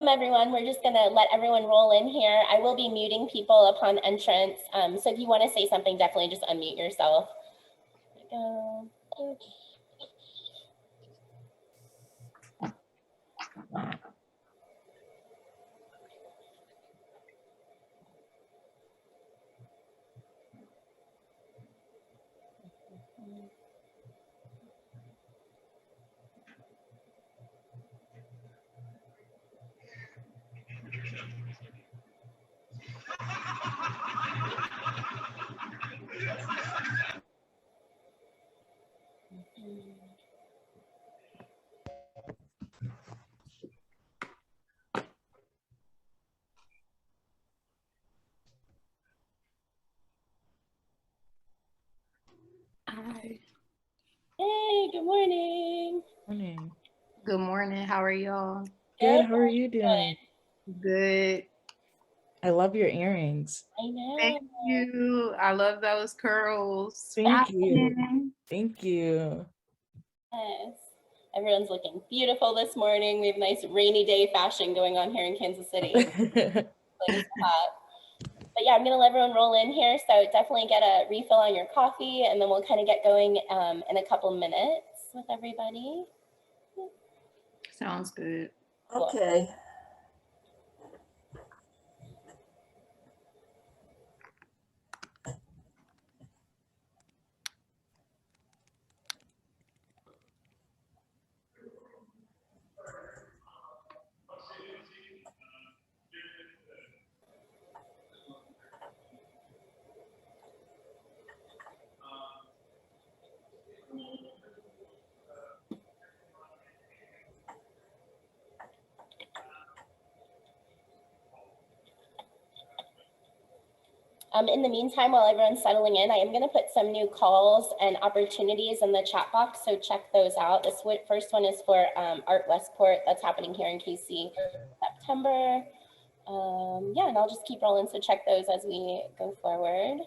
Everyone, we're just going to let everyone roll in here. I will be muting people upon entrance. So if you want to say something, definitely just unmute yourself. There we go. Hi. Hey, good morning. Morning. Good morning. How are y'all? Good. How are you doing? Good. I love your earrings. I know. Thank you. I love those curls. Thank you. Thank you. Yes. Everyone's looking beautiful this morning. We have nice rainy day fashion going on here in Kansas City. It's hot. But yeah, I'm going to let everyone roll in here. So definitely get a refill on your coffee, and then we'll kind of get going in a couple minutes with everybody. Sounds good. Cool. Okay. In the meantime, while everyone's settling in, I am going to put some new calls and opportunities in the chat box, so check those out. This first one is for Art Westport. That's happening here in KC September. Yeah, and I'll just keep rolling, so check those as we go forward.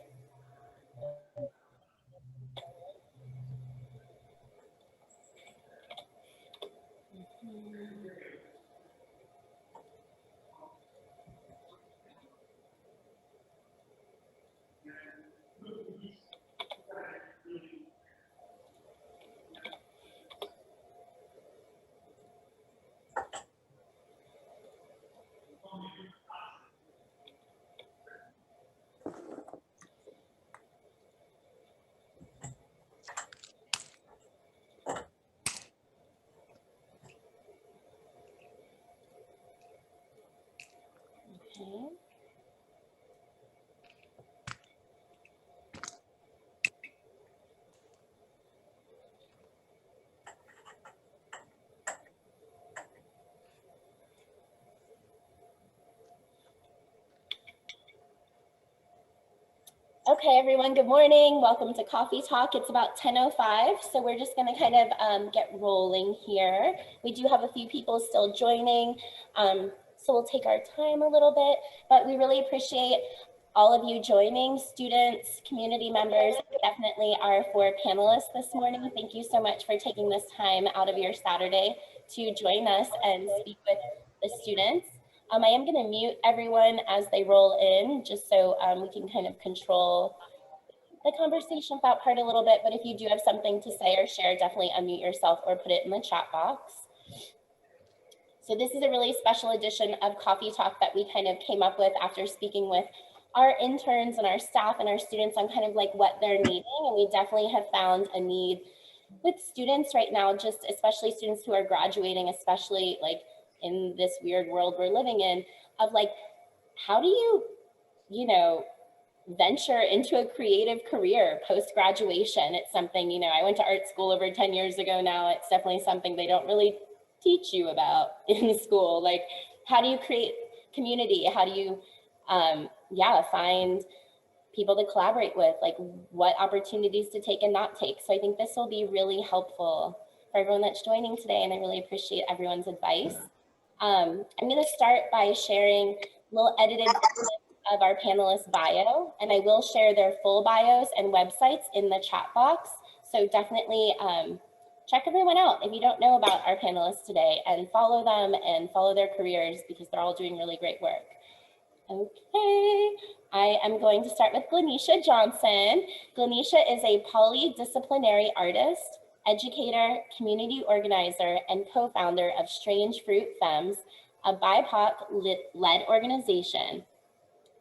Okay. Okay, everyone, good morning. Welcome to Coffee Talk. It's about 10:05, so we're just going to kind of get rolling here. We do have a few people still joining, so we'll take our time a little bit, but we really appreciate all of you joining, students, community members, definitely our 4 panelists this morning. Thank you so much for taking this time out of your Saturday to join us and speak with the students. I am going to mute everyone as they roll in, just so we can kind of control the conversation about part a little bit. But if you do have something to say or share, definitely unmute yourself or put it in the chat box. So this is a really special edition of Coffee Talk that we kind of came up with after speaking with our interns and our staff and our students on kind of like what they're needing. And we definitely have found a need with students right now, just especially students who are graduating, especially like in this weird world we're living in, of like, how do you know, venture into a creative career post-graduation? It's something, you know, I went to art school over 10 years ago now. It's definitely something they don't really teach you about in school. Like, how do you create community? How do you, find people to collaborate with? Like, what opportunities to take and not take? So I think this will be really helpful for everyone that's joining today, and I really appreciate everyone's advice. I'm going to start by sharing a little edited of our panelists' bio, and I will share their full bios and websites in the chat box. So definitely check everyone out if you don't know about our panelists today, and follow them and follow their careers because they're all doing really great work. Okay, I am going to start with Glyneisha Johnson. Glyneisha is a polydisciplinary artist, educator, community organizer, and co-founder of Strange Fruit Femmes, a BIPOC-led organization.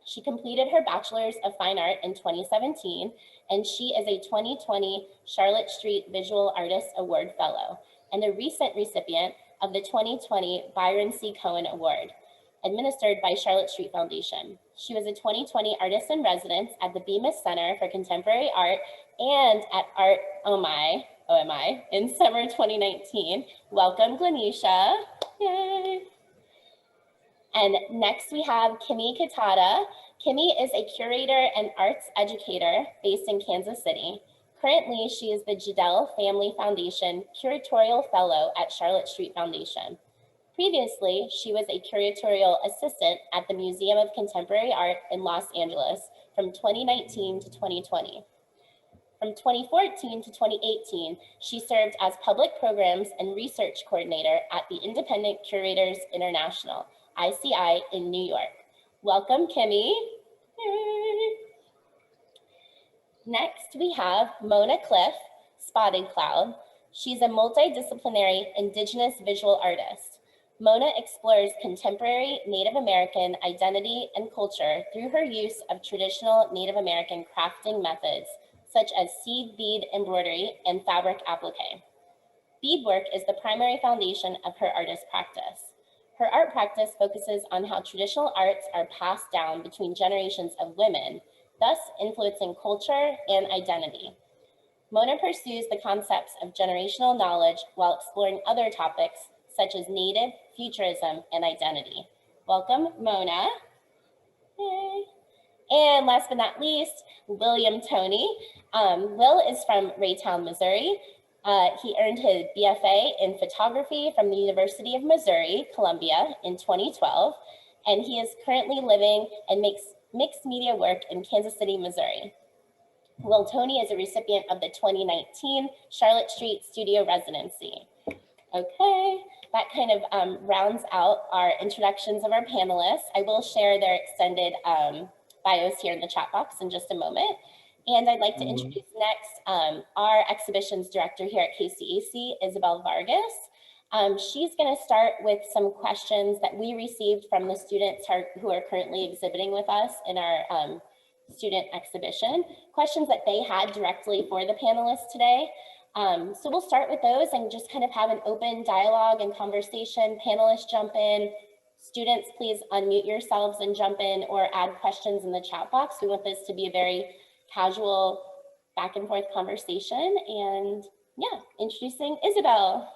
She completed her Bachelor's of Fine Art in 2017, and she is a 2020 Charlotte Street Visual Artists Award Fellow and a recent recipient of the 2020 Byron C. Cohen Award, administered by Charlotte Street Foundation. She was a 2020 Artist in Residence at the Bemis Center for Contemporary Art and at Art OMI in summer 2019. Welcome, Glyneisha. Yay. And next we have Kimi Kitada. Kimi is a curator and arts educator based in Kansas City. Currently, she is the Jadell Family Foundation Curatorial Fellow at Charlotte Street Foundation. Previously, she was a curatorial assistant at the Museum of Contemporary Art in Los Angeles from 2019 to 2020. From 2014 to 2018, she served as public programs and research coordinator at the Independent Curators International, ICI, in New York. Welcome, Kimi. Yay. Next, we have Mona Cliff, Spotted Cloud. She's a multidisciplinary Indigenous visual artist. Mona explores contemporary Native American identity and culture through her use of traditional Native American crafting methods, such as seed bead embroidery and fabric applique. Beadwork is the primary foundation of her artist practice. Her art practice focuses on how traditional arts are passed down between generations of women, thus influencing culture and identity. Mona pursues the concepts of generational knowledge while exploring other topics such as Native, futurism, and identity. Welcome, Mona. Yay. And last but not least, William Toney. Will is from Raytown, Missouri. He earned his BFA in photography from the University of Missouri, Columbia in 2012, and he is currently living and makes mixed media work in Kansas City, Missouri. Will Toney is a recipient of the 2019 Charlotte Street Studio Residency. Okay, that kind of rounds out our introductions of our panelists. I will share their extended bios here in the chat box in just a moment. And I'd like to introduce next our exhibitions director here at KCAC, Isabel Vargas. She's going to start with some questions that we received from the students who are currently exhibiting with us in our student exhibition, questions that they had directly for the panelists today. So we'll start with those and just kind of have an open dialogue and conversation. Panelists jump in. Students, please unmute yourselves and jump in or add questions in the chat box. We want this to be a very casual back and forth conversation. And yeah, introducing Isabel.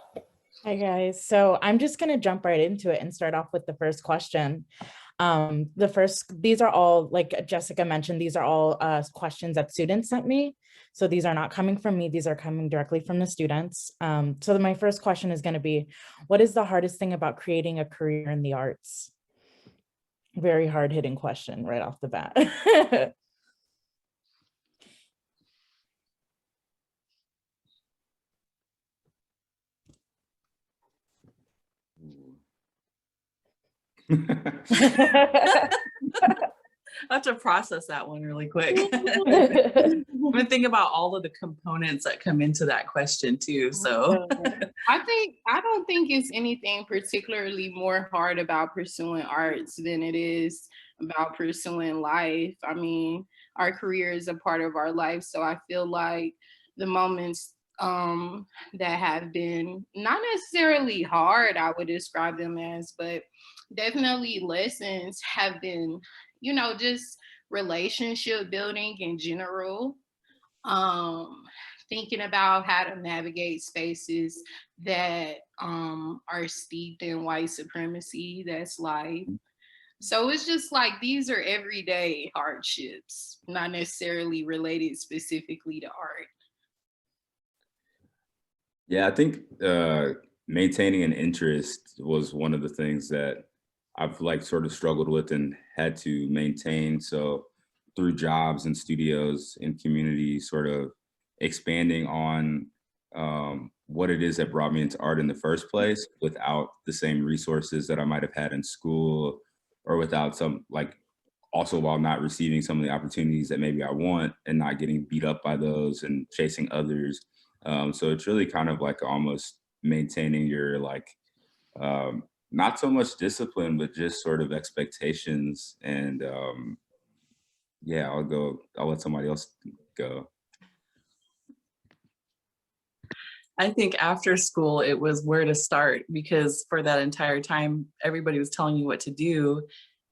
Hi guys. So I'm just going to jump right into it and start off with the first question. These are all, like Jessica mentioned, these are all questions that students sent me. So these are not coming from me. These are coming directly from the students. So my first question is going to be, what is the hardest thing about creating a career in the arts? Very hard-hitting question right off the bat. I have to process that one really quick. I'm gonna think about all of the components that come into that question too. So I don't think it's anything particularly more hard about pursuing arts than it is about pursuing life. I mean, our career is a part of our life. So I feel like the moments that have been not necessarily hard, I would describe them as, but definitely lessons have been, you know, just relationship building in general. Thinking about how to navigate spaces that are steeped in white supremacy, that's life. So it's just like, these are everyday hardships, not necessarily related specifically to art. Yeah, I think maintaining an interest was one of the things that I've like sort of struggled with and had to maintain. So through jobs and studios and community, sort of expanding on what it is that brought me into art in the first place without the same resources that I might have had in school, or without some, like, also while not receiving some of the opportunities that maybe I want and not getting beat up by those and chasing others. So it's really kind of like almost maintaining your, like, not so much discipline, but just sort of expectations. And yeah, I'll let somebody else go. I think after school, it was where to start, because for that entire time, everybody was telling you what to do.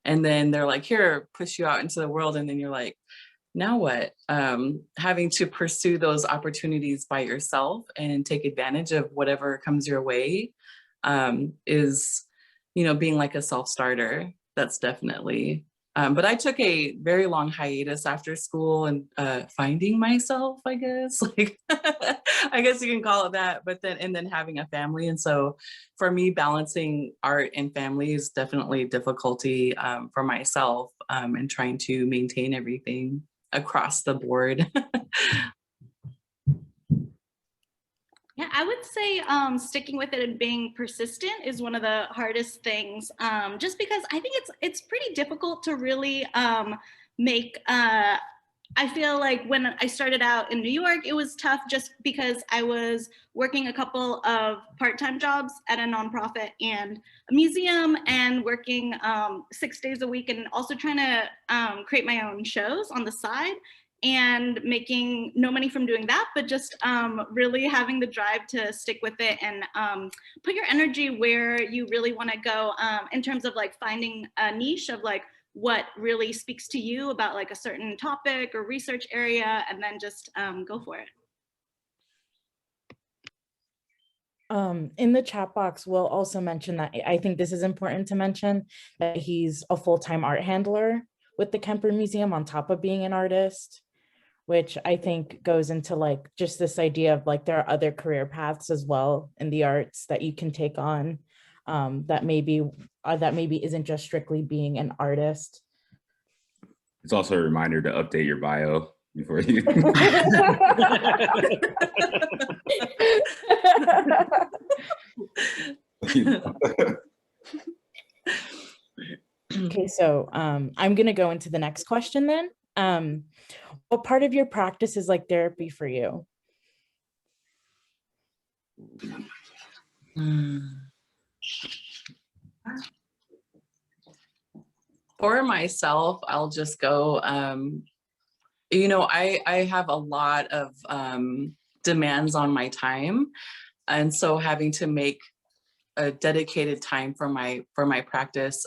And then they're like, here, push you out into the world. And then you're like, now what? Having to pursue those opportunities by yourself and take advantage of whatever comes your way is, being like a self-starter. That's definitely. But I took a very long hiatus after school and finding myself, I guess. Like, I guess you can call it that. But then having a family, and so for me, balancing art and family is definitely a difficulty for myself, and trying to maintain everything across the board. Yeah, I would say sticking with it and being persistent is one of the hardest things. Just because I think it's pretty difficult to really make. I feel like when I started out in New York, it was tough just because I was working a couple of part-time jobs at a nonprofit and a museum, and working 6 days a week, and also trying to create my own shows on the side, and making no money from doing that, but just really having the drive to stick with it and put your energy where you really want to go, in terms of like finding a niche of like what really speaks to you about like a certain topic or research area, and then just go for it. In the chat box, Will also mention that I think this is important to mention, that he's a full-time art handler with the Kemper Museum on top of being an artist, which I think goes into like just this idea of like there are other career paths as well in the arts that you can take on, that maybe isn't just strictly being an artist. It's also a reminder to update your bio before you. Okay, so I'm gonna go into the next question then. What part of your practice is like therapy for you? For myself, I'll just go, I have a lot of demands on my time. And so having to make a dedicated time for my practice.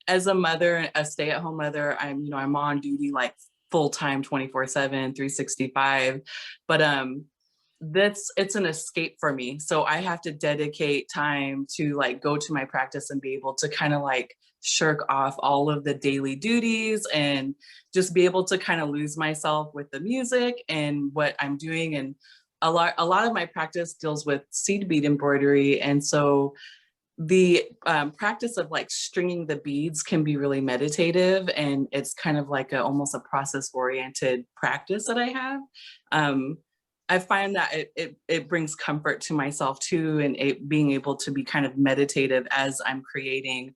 As a mother, a stay-at-home mother, I'm on duty like full-time 24/7, 365. But it's an escape for me. So I have to dedicate time to like go to my practice and be able to kind of like shirk off all of the daily duties and just be able to kind of lose myself with the music and what I'm doing. And a lot of my practice deals with seed bead embroidery. And so the practice of like stringing the beads can be really meditative, and it's kind of like almost a process oriented practice that I have. I find that it brings comfort to myself too, and being able to be kind of meditative as I'm creating.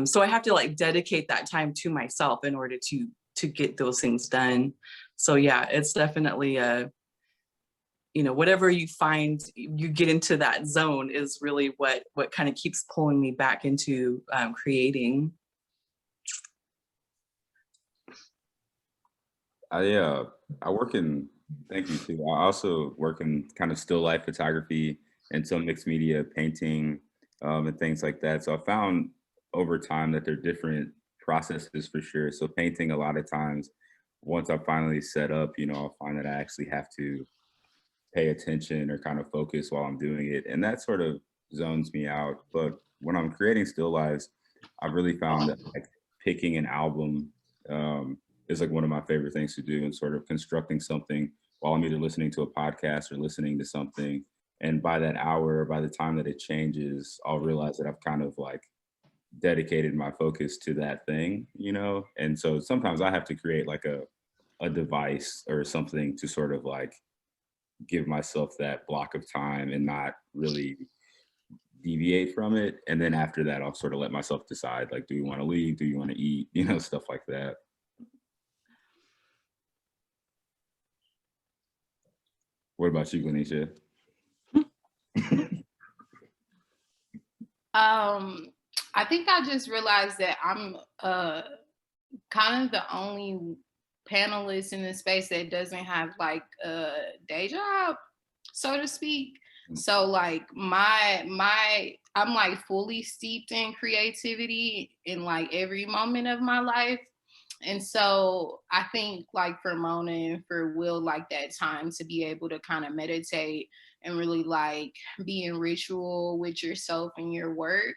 So I have to like dedicate that time to myself in order to get those things done. So yeah, it's definitely whatever you find, you get into that zone is really what kind of keeps pulling me back into creating. I work in, thank you too. I also work in kind of still life photography and some mixed media painting, and things like that. So I found over time that there are different processes for sure. So painting, a lot of times, once I finally set up, I'll find that I actually have to pay attention or kind of focus while I'm doing it. And that sort of zones me out. But when I'm creating still lives, I've really found that like picking an album is like one of my favorite things to do, and sort of constructing something while I'm either listening to a podcast or listening to something. And by that hour, by the time that it changes, I'll realize that I've kind of like dedicated my focus to that thing, And so sometimes I have to create like a device or something to sort of like give myself that block of time and not really deviate from it. And then after that, I'll sort of let myself decide, like, do you want to leave? Do you want to eat? You know, stuff like that. What about you, Glyneisha? I think I just realized that I'm kind of the only panelist in the space that doesn't have like a day job, so to speak. So like I'm like fully steeped in creativity in like every moment of my life. And so I think like for Mona and for Will, like that time to be able to kind of meditate and really like be in ritual with yourself and your work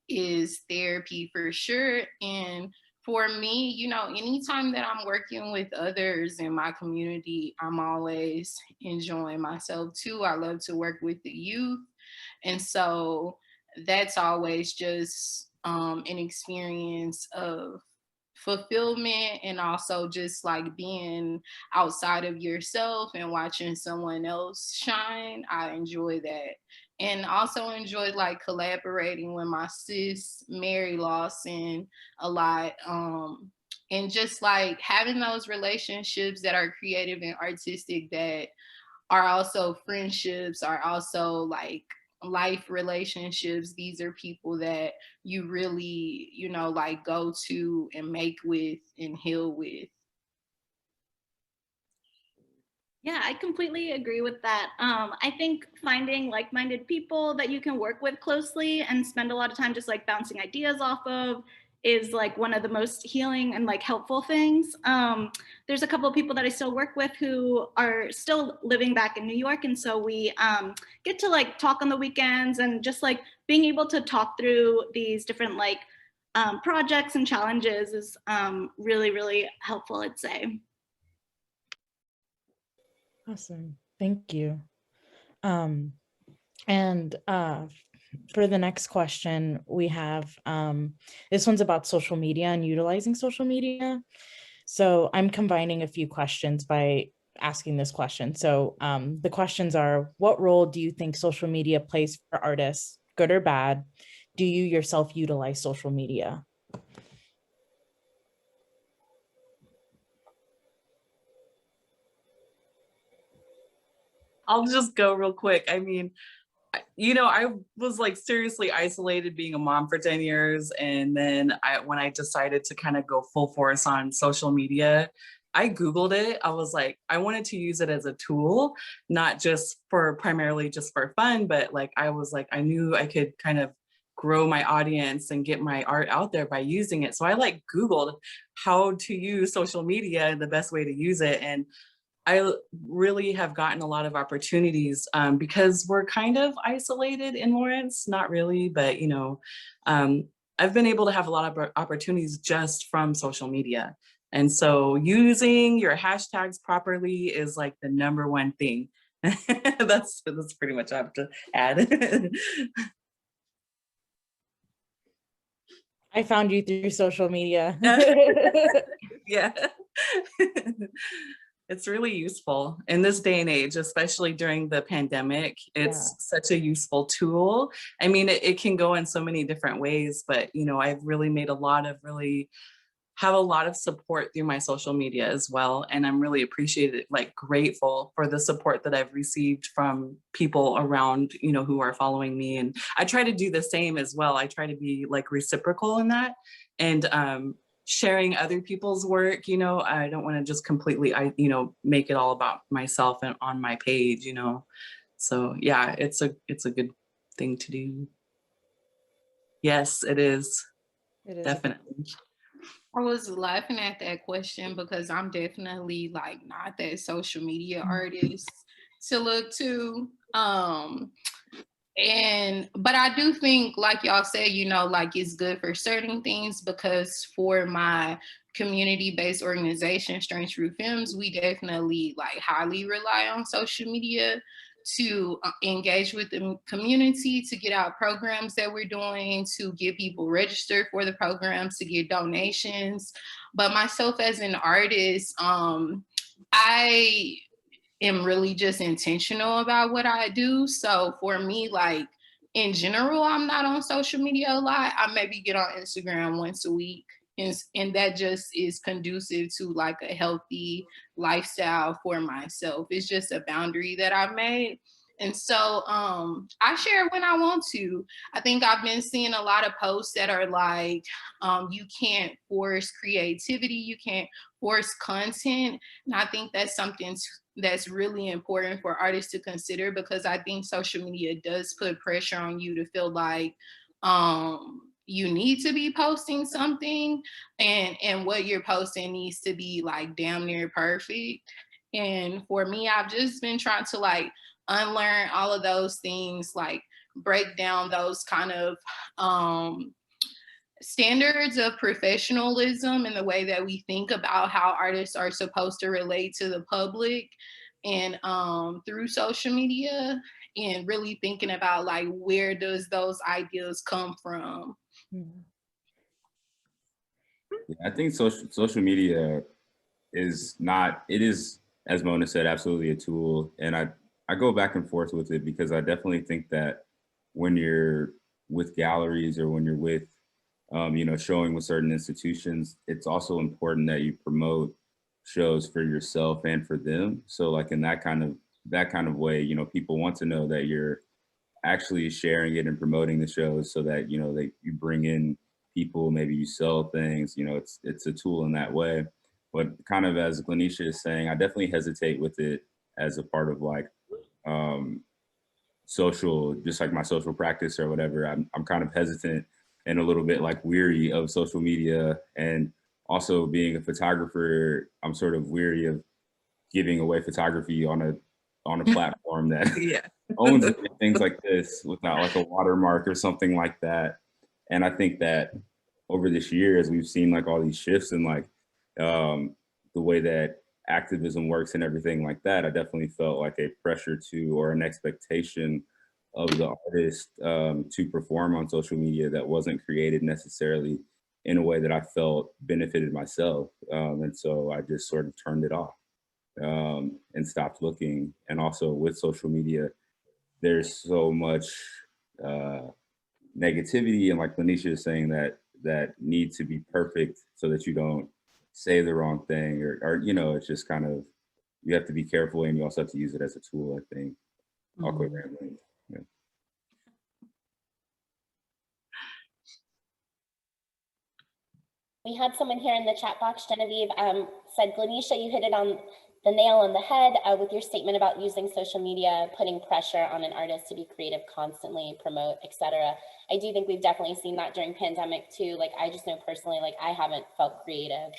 is therapy for sure. And for me, you know, anytime that I'm working with others in my community, I'm always enjoying myself too. I love to work with the youth. And so that's always just an experience of fulfillment, and also just like being outside of yourself and watching someone else shine. I enjoy that. And also enjoyed like collaborating with my sis Mary Lawson a lot, and just like having those relationships that are creative and artistic, that are also friendships, are also like life relationships. These are people that you really, you know, like go to and make with and heal with. Yeah, I completely agree with that. I think finding like-minded people that you can work with closely and spend a lot of time just like bouncing ideas off of is like one of the most healing and like helpful things. There's a couple of people that I still work with who are still living back in New York. And so we get to like talk on the weekends, and just like being able to talk through these different like projects and challenges is really, really helpful, I'd say. Awesome. Thank you. And for the next question, we have, this one's about social media and utilizing social media. So I'm combining a few questions by asking this question. So the questions are, what role do you think social media plays for artists, good or bad? Do you yourself utilize social media? I'll just go real quick. I mean, you know, I was like seriously isolated being a mom for 10 years. And then when I decided to kind of go full force on social media, I Googled it. I was like, I wanted to use it as a tool, not just for primarily just for fun, but like, I was like, I knew I could kind of grow my audience and get my art out there by using it. So I like Googled how to use social media and the best way to use it. And I really have gotten a lot of opportunities because we're kind of isolated in Lawrence, not really, but you know, I've been able to have a lot of opportunities just from social media. And so using your hashtags properly is like the #1 thing. That's pretty much I have to add. I found you through social media. Yeah. It's really useful in this day and age, especially during the pandemic. It's such a useful tool. I mean, it can go in so many different ways, but you know, I've really made have a lot of support through my social media as well. And I'm really grateful for the support that I've received from people around, you know, who are following me. And I try to do the same as well. I try to be like reciprocal in that. And sharing other people's work, you know, I don't want to just completely, you know, make it all about myself and on my page, you know. So yeah, it's a good thing to do. Yes, it is. It is definitely. I was laughing at that question because I'm definitely like not that social media artist to look to. But I do think, like y'all said, you know, like it's good for certain things, because for my community-based organization, Strange Fruit Films, we definitely like highly rely on social media to engage with the community, to get out programs that we're doing, to get people registered for the programs, to get donations. But myself as an artist, I am really just intentional about what I do. So for me, like in general, I'm not on social media a lot. I maybe get on Instagram once a week. And that just is conducive to like a healthy lifestyle for myself. It's just a boundary that I've made. And so I share when I want to. I think I've been seeing a lot of posts that are like, you can't force creativity, you can't force content. And I think that's something that's really important for artists to consider, because I think social media does put pressure on you to feel like you need to be posting something, and what you're posting needs to be like damn near perfect. And for me, I've just been trying to like unlearn all of those things, like break down those kind of standards of professionalism and the way that we think about how artists are supposed to relate to the public and through social media, and really thinking about like, where does those ideas come from? Yeah, I think social media is not, it is, as Mona said, absolutely a tool. And I go back and forth with it, because I definitely think that when you're with galleries or when you're with, you know, showing with certain institutions, it's also important that you promote shows for yourself and for them. So like in that kind of way, you know, people want to know that you're actually sharing it and promoting the shows, so that, you know, that you bring in people, maybe you sell things, you know, it's a tool in that way. But kind of as Glyneisha is saying, I definitely hesitate with it as a part of like social, just like my social practice or whatever. I'm kind of hesitant and a little bit like weary of social media. And also being a photographer, I'm sort of weary of giving away photography on a platform that Yeah. owns it, things like this, without like a watermark or something like that. And I think that over this year, as we've seen like all these shifts in like the way that activism works and everything like that, I definitely felt like a pressure to, or an expectation of the artist to perform on social media that wasn't created necessarily in a way that I felt benefited myself. And so I just sort of turned it off and stopped looking. And also with social media, there's so much negativity, and like Glyneisha is saying, that need to be perfect so that you don't say the wrong thing, or you know, it's just kind of, you have to be careful, and you also have to use it as a tool, I think. I'll quit rambling. Yeah. We had someone here in the chat box, Genevieve, said, Glyneisha, you hit it on the nail on the head with your statement about using social media, putting pressure on an artist to be creative constantly, promote, etc. I do think we've definitely seen that during pandemic too. Like, I just know personally, like, I haven't felt creative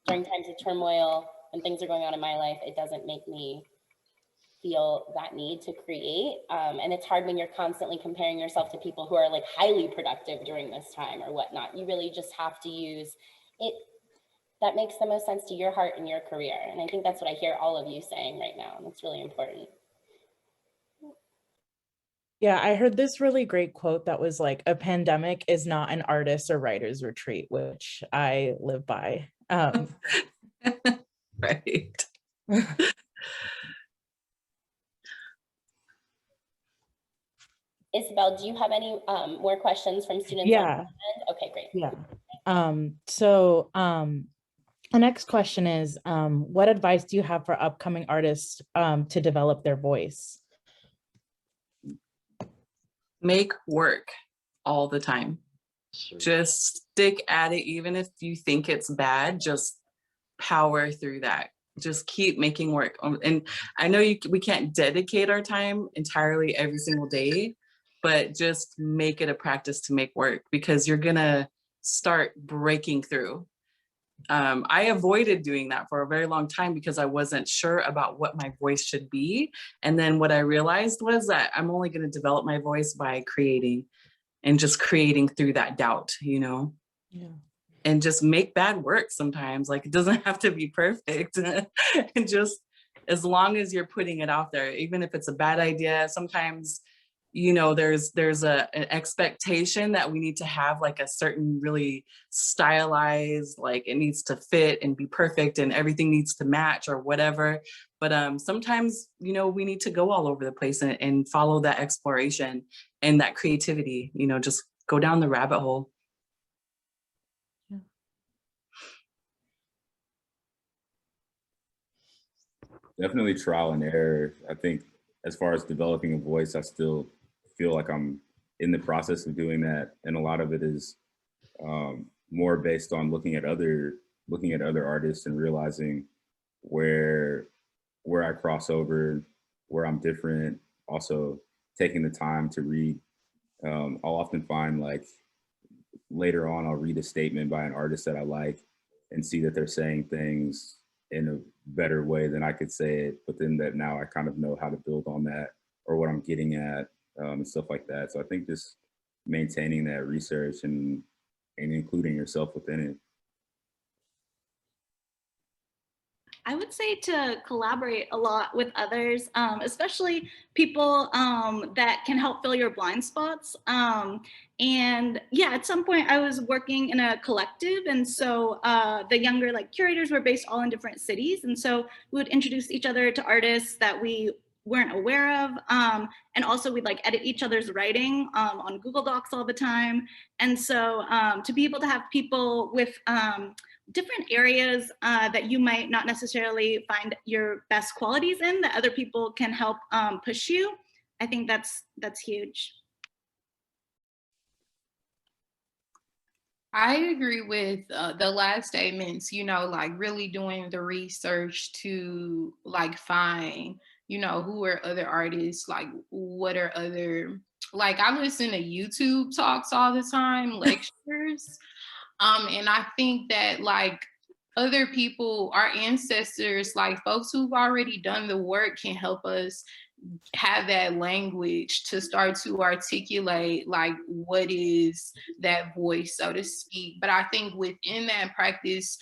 during times of turmoil when things are going on in my life. It doesn't make me feel that need to create. And it's hard when you're constantly comparing yourself to people who are like highly productive during this time or whatnot. You really just have to use it that makes the most sense to your heart and your career. And I think that's what I hear all of you saying right now. And it's really important. Yeah, I heard this really great quote that was like, a pandemic is not an artist or writer's retreat, which I live by. Right. Isabel, do you have any more questions from students? Yeah. Okay, great. Yeah. The next question is, what advice do you have for upcoming artists to develop their voice? Make work all the time. Sure. Just stick at it, even if you think it's bad, just power through that. Just keep making work. And I know we can't dedicate our time entirely every single day, but just make it a practice to make work, because you're gonna start breaking through. I avoided doing that for a very long time because I wasn't sure about what my voice should be. And then what I realized was that I'm only going to develop my voice by creating, and just creating through that doubt, you know? Yeah. And just make bad work sometimes. Like, it doesn't have to be perfect. And just as long as you're putting it out there, even if it's a bad idea, sometimes you know, there's an expectation that we need to have like a certain really stylized, like it needs to fit and be perfect and everything needs to match or whatever. But sometimes, you know, we need to go all over the place and follow that exploration and that creativity, you know, just go down the rabbit hole. Definitely trial and error. I think as far as developing a voice, I still feel like I'm in the process of doing that, and a lot of it is more based on looking at other artists and realizing where I cross over, where I'm different. Also, taking the time to read. I'll often find like later on, I'll read a statement by an artist that I like and see that they're saying things in a better way than I could say it, but then that now I kind of know how to build on that or what I'm getting at, and stuff like that. So I think just maintaining that research and including yourself within it. I would say to collaborate a lot with others, especially people that can help fill your blind spots. And yeah, at some point I was working in a collective, and so the younger like curators were based all in different cities, and so we would introduce each other to artists that we weren't aware of, and also we'd like edit each other's writing on Google Docs all the time. And so to be able to have people with different areas that you might not necessarily find your best qualities in, that other people can help push you, I think that's huge. I agree with the last statements, you know, like really doing the research to like find, you know, who are other artists, like what are other, like I listen to YouTube talks all the time, lectures. And I think that like other people, our ancestors, like folks who've already done the work can help us have that language to start to articulate like what is that voice, so to speak. But I think within that practice,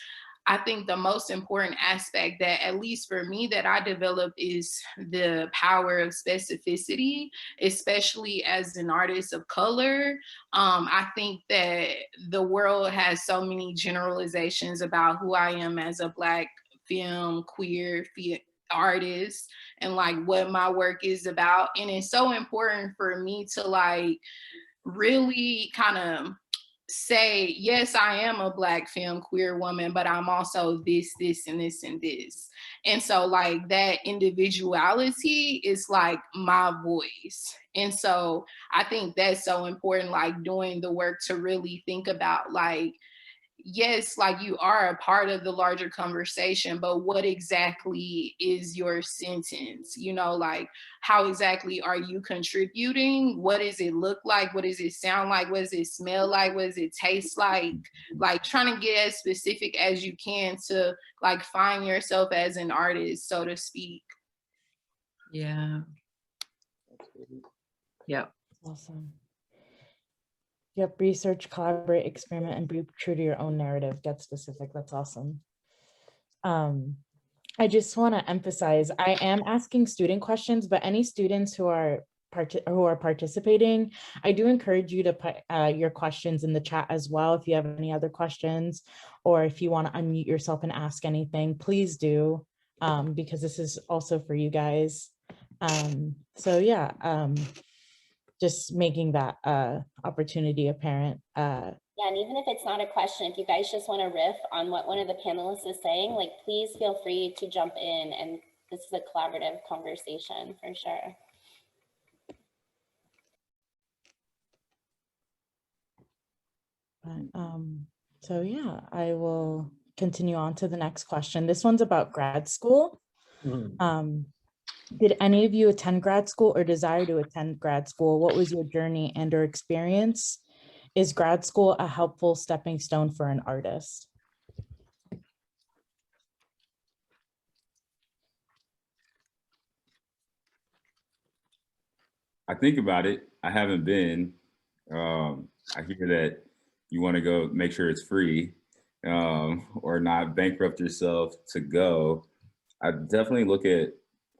I think the most important aspect that, at least for me, that I developed is the power of specificity, especially as an artist of color. I think that the world has so many generalizations about who I am as a Black femme, queer artist, and like what my work is about. And it's so important for me to like really kind of say, yes, I am a Black femme, queer woman, but I'm also this, and this, and this. And so like that individuality is like my voice. And so I think that's so important, like doing the work to really think about like, yes, like you are a part of the larger conversation, but what exactly is your sentence? You know, like how exactly are you contributing? What does it look like? What does it sound like? What does it smell like? What does it taste like? Like trying to get as specific as you can to like find yourself as an artist, so to speak. Yeah. Yeah. Awesome. Yep, research, collaborate, experiment, and be true to your own narrative. Get specific. That's awesome. I just want to emphasize, I am asking student questions, but any students who are participating, I do encourage you to put your questions in the chat as well. If you have any other questions, or if you want to unmute yourself and ask anything, please do, because this is also for you guys. So yeah, just making that opportunity apparent. Yeah, and even if it's not a question, if you guys just want to riff on what one of the panelists is saying, like please feel free to jump in, and this is a collaborative conversation for sure. But, so yeah, I will continue on to the next question. This one's about grad school. Did any of you attend grad school or desire to attend grad school? What was your journey and or experience? Is grad school a helpful stepping stone for an artist? I think about it. I haven't been. I hear that you want to go make sure it's free, or not bankrupt yourself to go. I definitely look at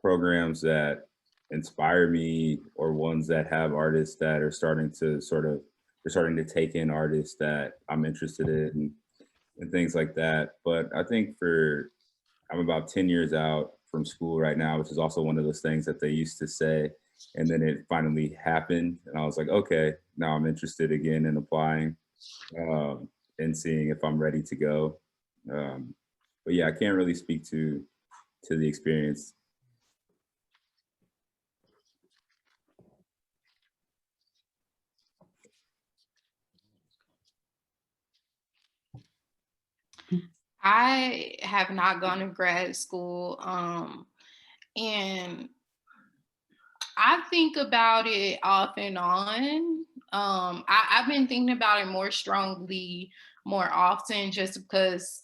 programs that inspire me, or ones that have artists that are starting to they're starting to take in artists that I'm interested in and things like that. But I think I'm about 10 years out from school right now, which is also one of those things that they used to say. And then it finally happened. And I was like, okay, now I'm interested again in applying and seeing if I'm ready to go. But yeah, I can't really speak to the experience. I have not gone to grad school, and I think about it off and on. I've been thinking about it more strongly, more often, just because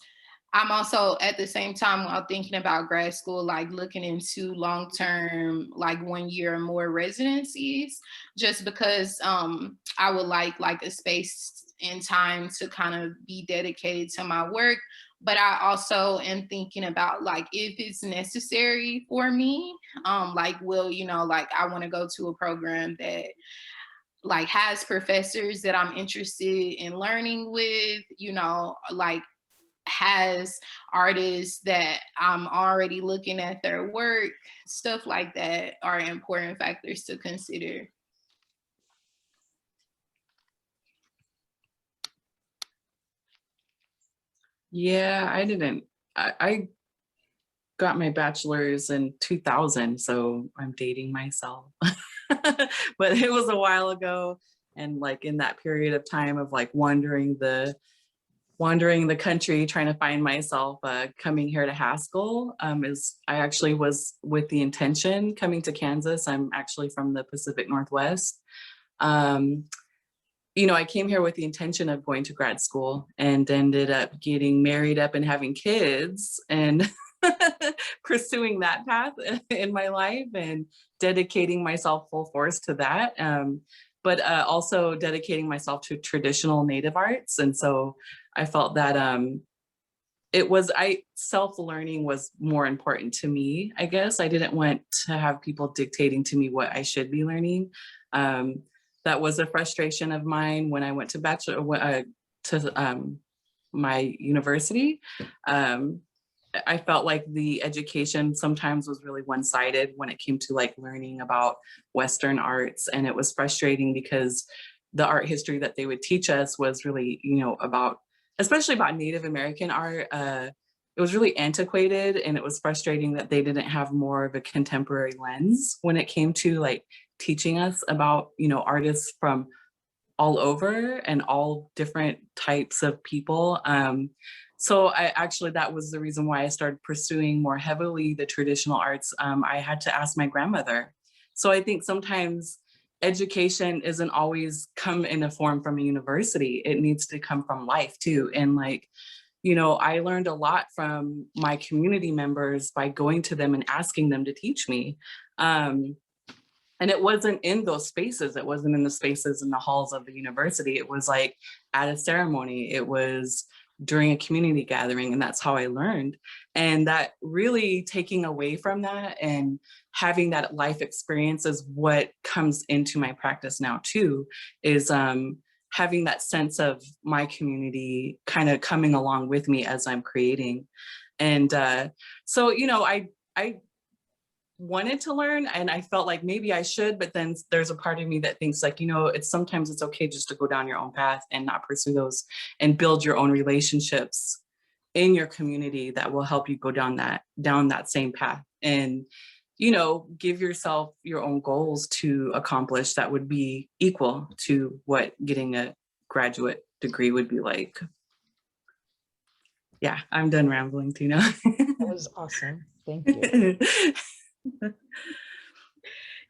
I'm also at the same time while thinking about grad school, like looking into long-term, like 1 year or more residencies, just because I would like a space and time to kind of be dedicated to my work. But I also am thinking about like if it's necessary for me, like like I want to go to a program that like has professors that I'm interested in learning with, like has artists that I'm already looking at their work. Stuff like that are important factors to consider. Yeah, I got my bachelor's in 2000, so I'm dating myself. But it was a while ago, and like in that period of time of like wandering the country trying to find myself, coming here to Haskell, is I actually was with the intention coming to Kansas. I'm actually from the Pacific Northwest. I came here with the intention of going to grad school and ended up getting married up and having kids and pursuing that path in my life and dedicating myself full force to that. But also dedicating myself to traditional Native arts. And so I felt that self-learning was more important to me, I guess. I didn't want to have people dictating to me what I should be learning. That was a frustration of mine when I went to my university. I felt like the education sometimes was really one-sided when it came to like learning about Western arts. And it was frustrating because the art history that they would teach us was really, especially about Native American art, it was really antiquated, and it was frustrating that they didn't have more of a contemporary lens when it came to like teaching us about, artists from all over and all different types of people. So that was the reason why I started pursuing more heavily the traditional arts. I had to ask my grandmother. So I think sometimes education isn't always come in a form from a university. It needs to come from life too. And like, I learned a lot from my community members by going to them and asking them to teach me. And it wasn't in those spaces. It wasn't in the spaces in the halls of the university. It was like at a ceremony. It was during a community gathering, and that's how I learned. And that really taking away from that and having that life experience is what comes into my practice now too, is having that sense of my community kind of coming along with me as I'm creating. And so, I wanted to learn, and I felt like maybe I should, but then there's a part of me that thinks like, sometimes it's okay just to go down your own path and not pursue those and build your own relationships in your community that will help you go down that same path, and give yourself your own goals to accomplish that would be equal to what getting a graduate degree would be like. Yeah, I'm done rambling, Tina. That was awesome. Thank you.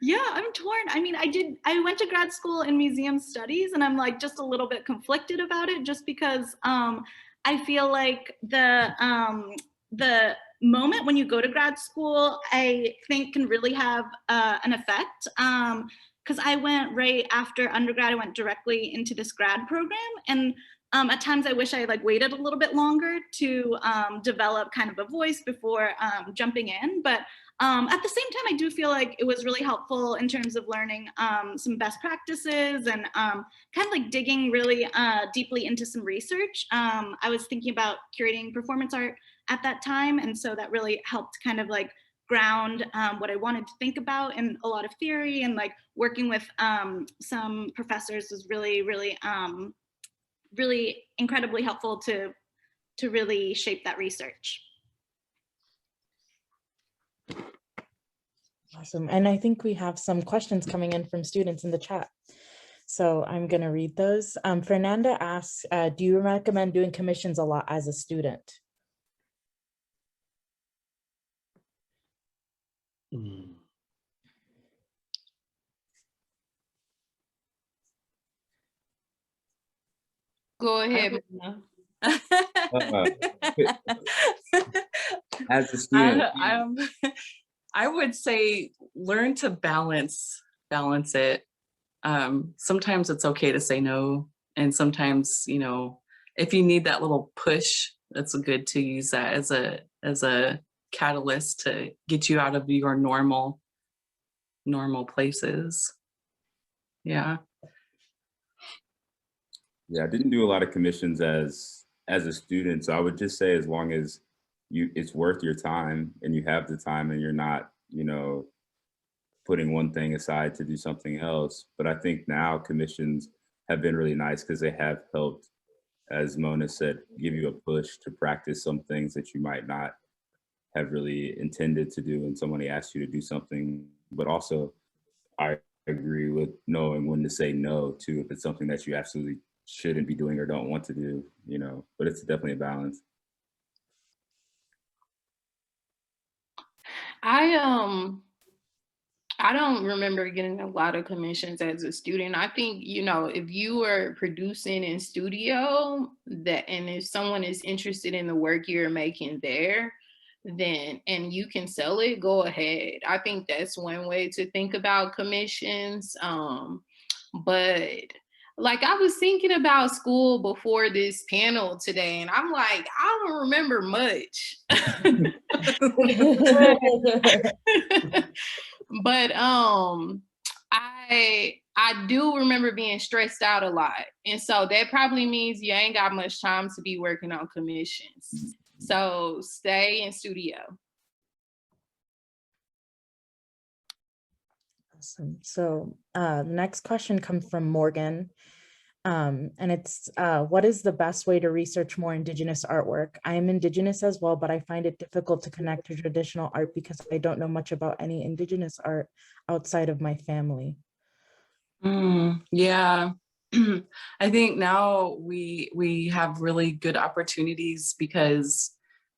Yeah, I'm torn. I mean, I went to grad school in museum studies, and I'm like just a little bit conflicted about it, just because I feel like the moment when you go to grad school, I think can really have an effect. Because I went right after undergrad, I went directly into this grad program, and at times I wish I had like waited a little bit longer to develop kind of a voice before jumping in. But At the same time, I do feel like it was really helpful in terms of learning some best practices and kind of like digging really deeply into some research. I was thinking about curating performance art at that time, and so that really helped kind of like ground what I wanted to think about in a lot of theory, and like working with some professors was really, really, really incredibly helpful to really shape that research. Awesome. And I think we have some questions coming in from students in the chat. So I'm going to read those. Fernanda asks, do you recommend doing commissions a lot as a student? Go ahead. As a student, I would say learn to balance it. Sometimes it's okay to say no, and sometimes, you know, if you need that little push, it's good to use that as a catalyst to get you out of your normal places. Yeah. Yeah, I didn't do a lot of commissions as a student, so I would just say as long as it's worth your time and you have the time and you're not, you know, putting one thing aside to do something else. But I think now commissions have been really nice because they have helped, as Mona said, give you a push to practice some things that you might not have really intended to do when somebody asks you to do something. But also, I agree with knowing when to say no too, if it's something that you absolutely shouldn't be doing or don't want to do, you know, but it's definitely a balance. I don't remember getting a lot of commissions as a student. I think, you know, if you are producing in studio and if someone is interested in the work you're making there, then, and you can sell it, go ahead. I think that's one way to think about commissions. But like I was thinking about school before this panel today, and I'm like, I don't remember much. But I do remember being stressed out a lot. And so that probably means you ain't got much time to be working on commissions. So stay in studio. Awesome. So the next question comes from Morgan. And it's, what is the best way to research more Indigenous artwork? I am Indigenous as well, but I find it difficult to connect to traditional art because I don't know much about any Indigenous art outside of my family. Yeah, I think now we have really good opportunities because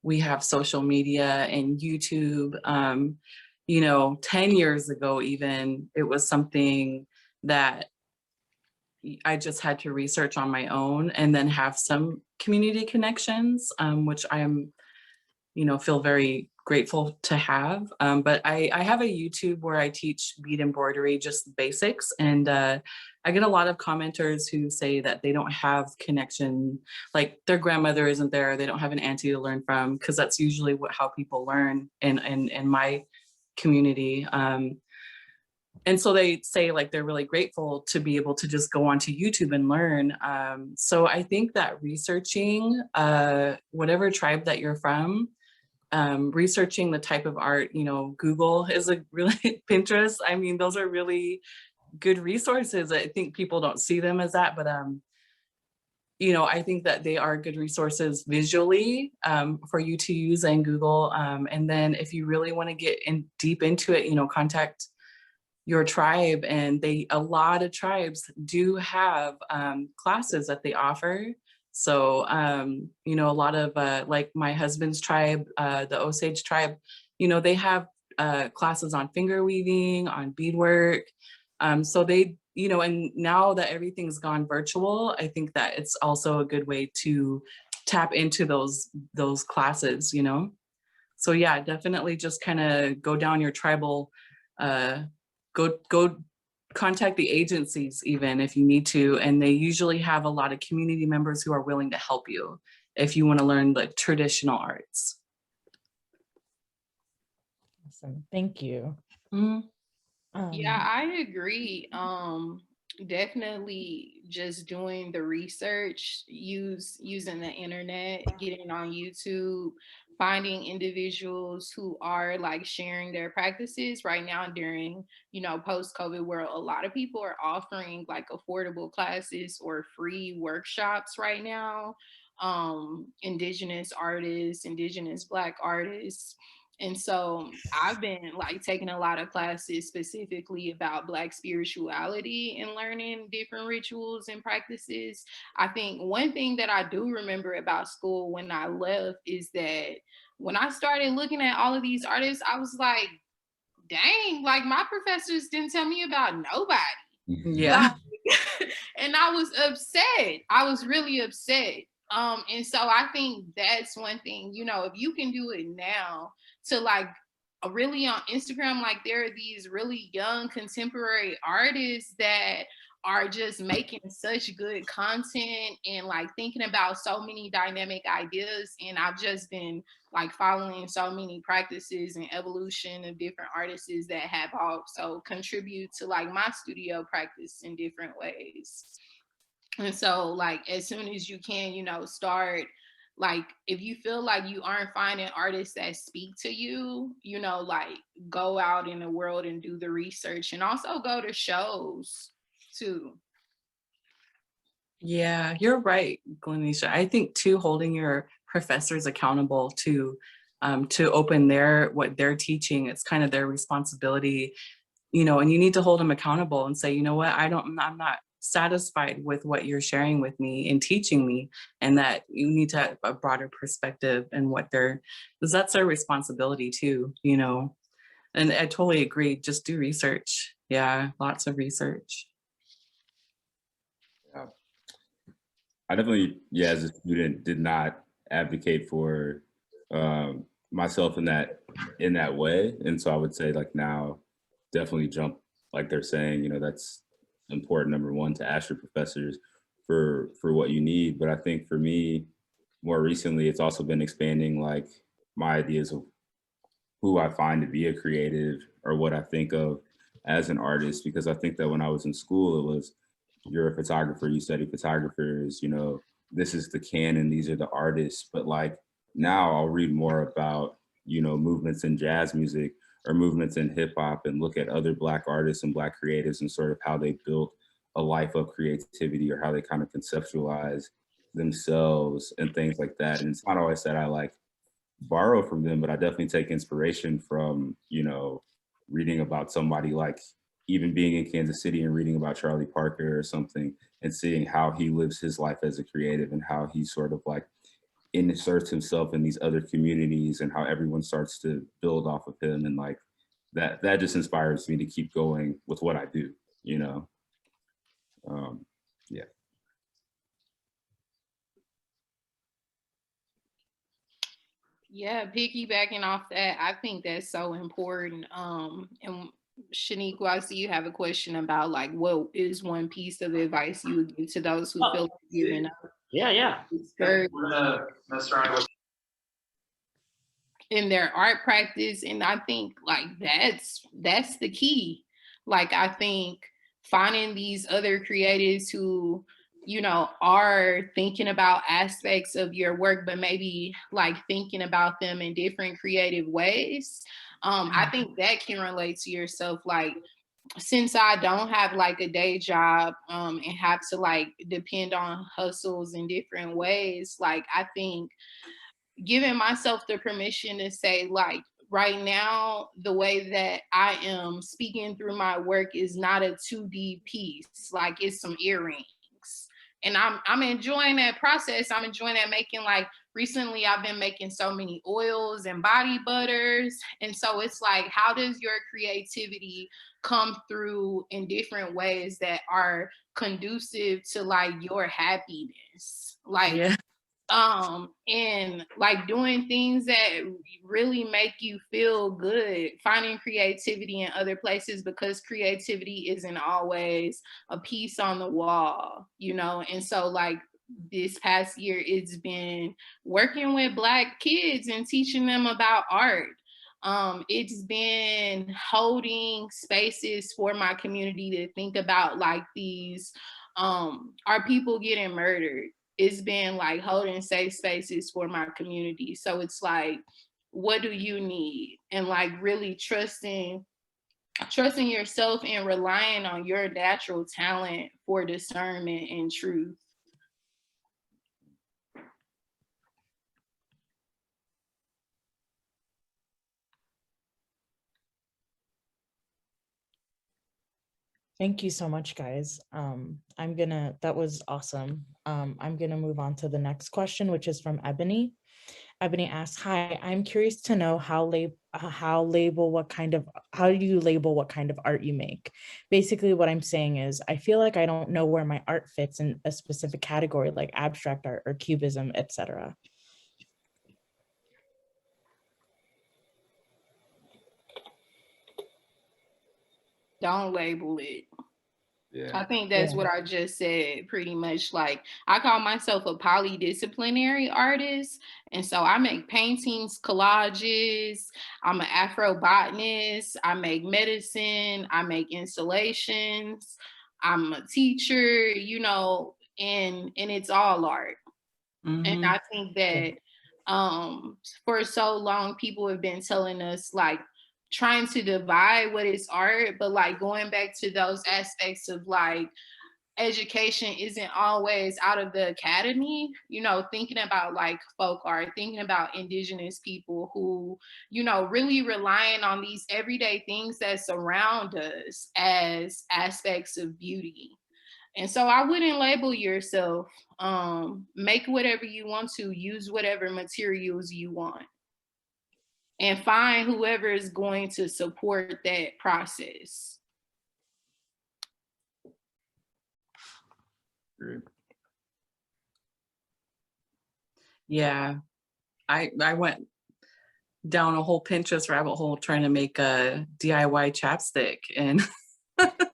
we have social media and YouTube. You know, 10 years ago, even, it was something that I just had to research on my own and then have some community connections, which I am, you know, feel very grateful to have. But I have a YouTube where I teach bead embroidery, just basics. And I get a lot of commenters who say that they don't have connection, like their grandmother isn't there, they don't have an auntie to learn from, because that's usually how people learn in my community. And so they say like they're really grateful to be able to just go onto YouTube and learn. So I think that researching whatever tribe that you're from, researching the type of art, you know, Google is a really, Pinterest, I mean, those are really good resources. I think people don't see them as that, but you know, I think that they are good resources visually for you to use and Google. And then if you really want to get deep into it, you know, contact your tribe, and a lot of tribes do have classes that they offer. So, you know, a lot of like my husband's tribe, the Osage tribe, you know, they have classes on finger weaving, on beadwork. So they, you know, and now that everything's gone virtual, I think that it's also a good way to tap into those classes, you know? So yeah, definitely just kind of go down your tribal, go contact the agencies even if you need to, and they usually have a lot of community members who are willing to help you if you want to learn like traditional arts. Awesome. Thank you. Mhm. Yeah, I agree. Definitely just doing the research, using the internet, getting on YouTube, finding individuals who are like sharing their practices right now during, post-COVID world. A lot of people are offering like affordable classes or free workshops right now. Indigenous artists, indigenous Black artists. And so I've been like taking a lot of classes specifically about Black spirituality and learning different rituals and practices. I think one thing that I do remember about school when I left is that when I started looking at all of these artists, I was like, dang, like my professors didn't tell me about nobody. Yeah. Like, and I was upset. I was really upset. And so I think that's one thing, if you can do it now to like really on Instagram, like there are these really young contemporary artists that are just making such good content and like thinking about so many dynamic ideas. And I've just been like following so many practices and evolution of different artists that have also contribute to like my studio practice in different ways. And so like as soon as you can, start, like if you feel like you aren't finding artists that speak to you, like go out in the world and do the research and also go to shows too. Yeah, you're right, Glyneisha. I think too, holding your professors accountable to open what they're teaching, it's kind of their responsibility, and you need to hold them accountable and say, you know what, I'm not satisfied with what you're sharing with me and teaching me, and that you need to have a broader perspective and because that's their responsibility too, and I totally agree. Just do research. Yeah, lots of research. Yeah. I definitely, as a student, did not advocate for myself in that way, and so I would say like now, definitely jump, like they're saying, that's important. Number one, to ask your professors for what you need. But I think for me, more recently, it's also been expanding like my ideas of who I find to be a creative or what I think of as an artist, because I think that when I was in school, it was, you're a photographer, you study photographers, this is the canon, these are the artists. But like now I'll read more about, movements in jazz music or movements in hip hop and look at other Black artists and Black creatives and sort of how they built a life of creativity or how they kind of conceptualize themselves and things like that. And it's not always that I like borrow from them, but I definitely take inspiration from, reading about somebody like even being in Kansas City and reading about Charlie Parker or something and seeing how he lives his life as a creative and how he sort of like inserts himself in these other communities and how everyone starts to build off of him. And like that just inspires me to keep going with what I do, yeah. Yeah, piggybacking off that, I think that's so important. And Shaniqua, I see you have a question about like what is one piece of advice you would give to those who feel like giving up? Yeah. In their art practice. And I think like that's the key. Like I think finding these other creatives who are thinking about aspects of your work, but maybe like thinking about them in different creative ways. I think that can relate to yourself. Like, since I don't have like a day job and have to like depend on hustles in different ways, like I think giving myself the permission to say like, right now, the way that I am speaking through my work is not a 2D piece, like it's some earrings. And I'm enjoying that process. I'm enjoying that making, like recently I've been making so many oils and body butters. And so it's like, how does your creativity come through in different ways that are conducive to like your happiness? Like, Yeah. And like doing things that really make you feel good, finding creativity in other places, because creativity isn't always a piece on the wall, and so like this past year it's been working with Black kids and teaching them about art. It's been holding spaces for my community to think about like these, are people getting murdered? It's been like holding safe spaces for my community. So it's like, what do you need? And like really trusting yourself and relying on your natural talent for discernment and truth. Thank you so much, guys. That was awesome. I'm gonna move on to the next question, which is from Ebony. Ebony asks, hi, I'm curious to know how do you label what kind of art you make? Basically what I'm saying is, I feel like I don't know where my art fits in a specific category like abstract art or cubism, etc. Don't label it. Yeah. I think that's what I just said pretty much. Like, I call myself a polydisciplinary artist. And so I make paintings, collages, I'm an Afro-botanist, I make medicine, I make installations, I'm a teacher, you know, and it's all art. And I think that for so long, people have been telling us like, trying to divide what is art, but like going back to those aspects of like education isn't always out of the academy, you know, thinking about like folk art, thinking about indigenous people who, you know, really relying on these everyday things that surround us as aspects of beauty. And so I wouldn't label yourself. Make whatever you want to, use whatever materials you want, and find whoever is going to support that process. Great. Yeah, I went down a whole Pinterest rabbit hole trying to make a DIY chapstick, and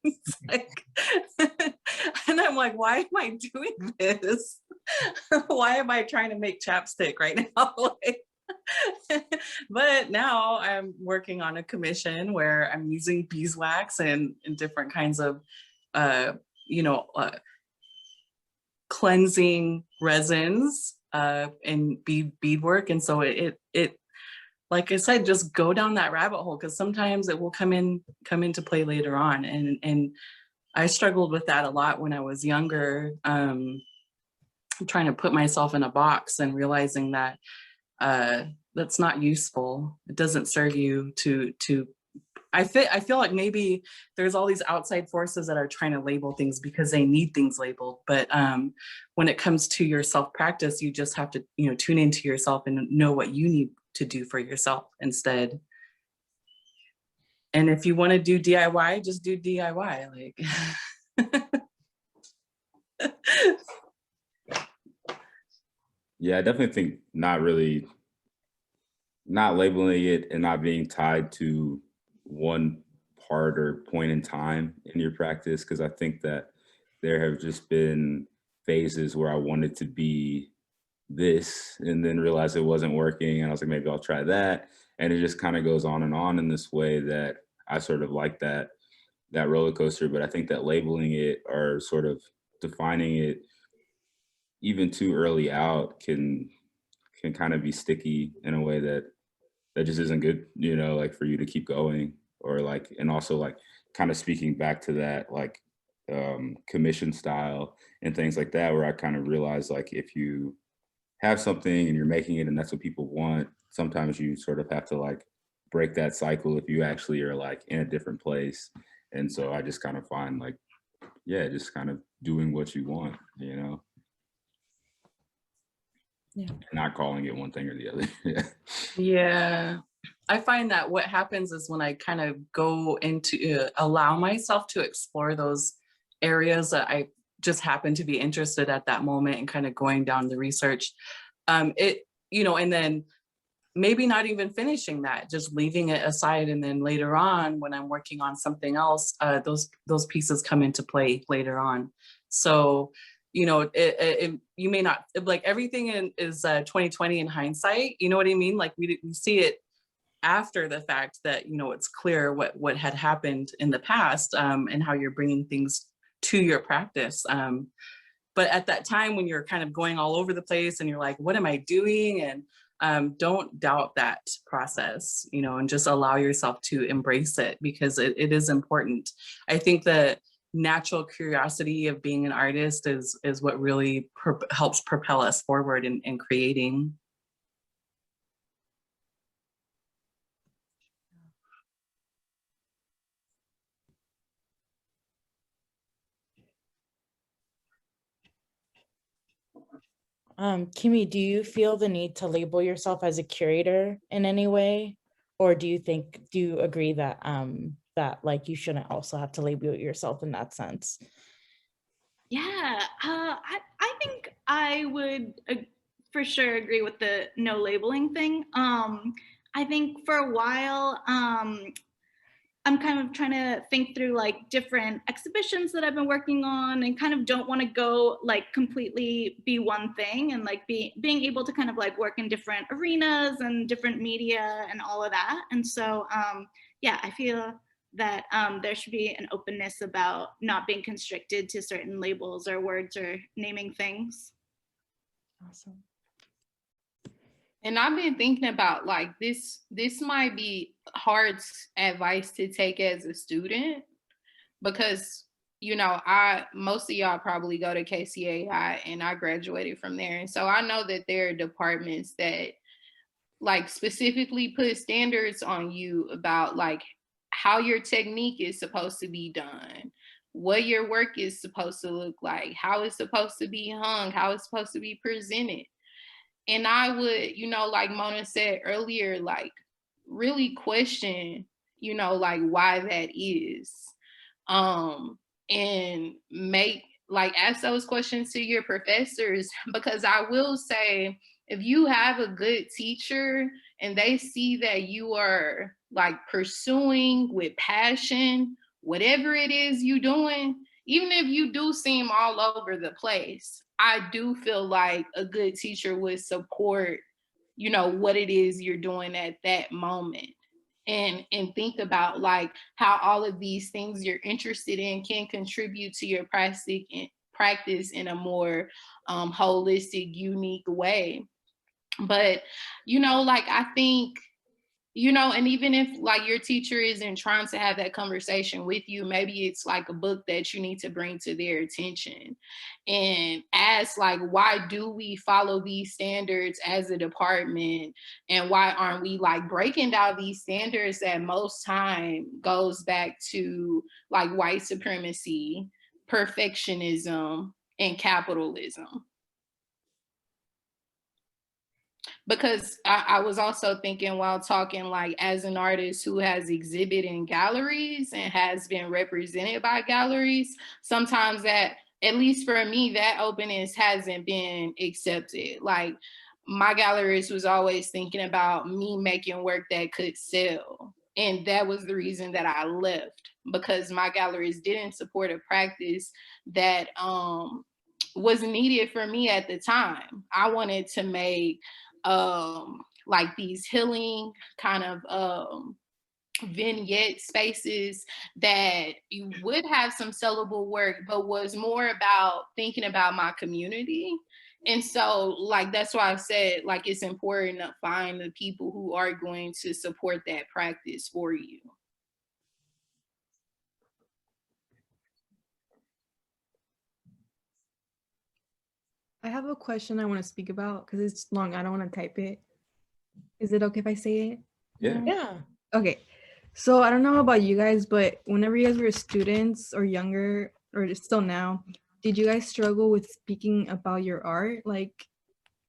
it's like, and I'm like, why am I doing this? Why am I trying to make chapstick right now? But now I'm working on a commission where I'm using beeswax and different kinds of, cleansing resins and beadwork. And so it like I said, just go down that rabbit hole, because sometimes it will come into play later on. And I struggled with that a lot when I was younger, trying to put myself in a box and realizing that that's not useful. It doesn't serve you to I feel like maybe there's all these outside forces that are trying to label things because they need things labeled. But when it comes to your self-practice, you just have to, tune into yourself and know what you need to do for yourself instead. And if you want to do DIY, just do DIY. Yeah, I definitely think not labeling it and not being tied to one part or point in time in your practice, because I think that there have just been phases where I wanted to be this and then realized it wasn't working, and I was like, maybe I'll try that, and it just kind of goes on and on in this way that I sort of like that roller coaster. But I think that labeling it or sort of defining it even too early out can kind of be sticky in a way that just isn't good, like for you to keep going, or like, and also like kind of speaking back to that, like commission style and things like that, where I kind of realized like if you have something and you're making it and that's what people want, sometimes you sort of have to like break that cycle if you actually are like in a different place. And so I just kind of find like, yeah, just kind of doing what you want, Yeah. Not calling it one thing or the other. Yeah. I find that what happens is when I kind of go into allow myself to explore those areas that I just happen to be interested at that moment, and kind of going down the research, and then maybe not even finishing that, just leaving it aside. And then later on, when I'm working on something else, those pieces come into play later on. So, you may not, like, everything is 2020 in hindsight, you know what I mean? Like we see it after the fact that, you know, it's clear what had happened in the past, and how you're bringing things to your practice. But at that time when you're kind of going all over the place and you're like, what am I doing? And don't doubt that process, you know, and just allow yourself to embrace it, because it is important. I think the natural curiosity of being an artist is what really helps propel us forward in creating. Kimi, do you feel the need to label yourself as a curator in any way? Or do you agree that that like you shouldn't also have to label yourself in that sense? Yeah, I think I would for sure agree with the no labeling thing. I think for a while, I'm kind of trying to think through like different exhibitions that I've been working on, and kind of don't want to go like completely be one thing, and like being able to kind of like work in different arenas and different media and all of that. And so yeah, I feel that there should be an openness about not being constricted to certain labels or words or naming things. Awesome. And I've been thinking about like this might be hard advice to take as a student, because, you know, most of y'all probably go to KCAI, and I graduated from there. And so I know that there are departments that like specifically put standards on you about like how your technique is supposed to be done, what your work is supposed to look like, how it's supposed to be hung, how it's supposed to be presented. And I would, you know, like Mona said earlier, like really question, you know, like why that is. And make like ask those questions to your professors, because I will say, if you have a good teacher and they see that you are like pursuing with passion whatever it is you doing, even if you do seem all over the place, I do feel like a good teacher would support, you know, what it is you're doing at that moment. And think about like how all of these things you're interested in can contribute to your practice in a more holistic, unique way. But, you know, like I think, you know, and even if like your teacher isn't trying to have that conversation with you, maybe it's like a book that you need to bring to their attention and ask like, why do we follow these standards as a department? And why aren't we like breaking down these standards that most time goes back to like white supremacy, perfectionism, and capitalism? Because I was also thinking while talking, like as an artist who has exhibited in galleries and has been represented by galleries, sometimes that, at least for me, that openness hasn't been accepted. Like my gallerist was always thinking about me making work that could sell. And that was the reason that I left, because my gallerist didn't support a practice that was needed for me at the time. I wanted to make like these healing kind of vignette spaces that you would have some sellable work, but was more about thinking about my community. And so like that's why I said like it's important to find the people who are going to support that practice for you. I have a question I want to speak about because it's long. I don't want to type it. Is it okay if I say it? Yeah. Okay. So I don't know about you guys, but whenever you guys were students or younger, or still now, did you guys struggle with speaking about your art? Like,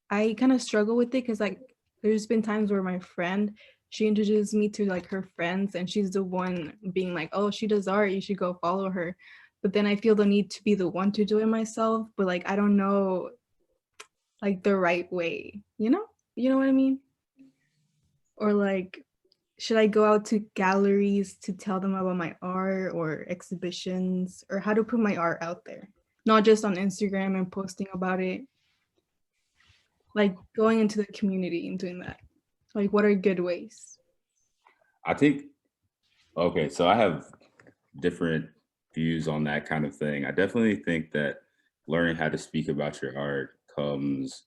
I kind of struggle with it because like there's been times where my friend, she introduced me to like her friends, and she's the one being like, oh, she does art, you should go follow her. But then I feel the need to be the one to do it myself, but like I don't know like the right way, you know what I mean? Or like, should I go out to galleries to tell them about my art, or exhibitions, or how to put my art out there, not just on Instagram and posting about it, like going into the community and doing that? Like, what are good ways? I think, okay, so I have different views on that kind of thing. I definitely think that learning how to speak about your art comes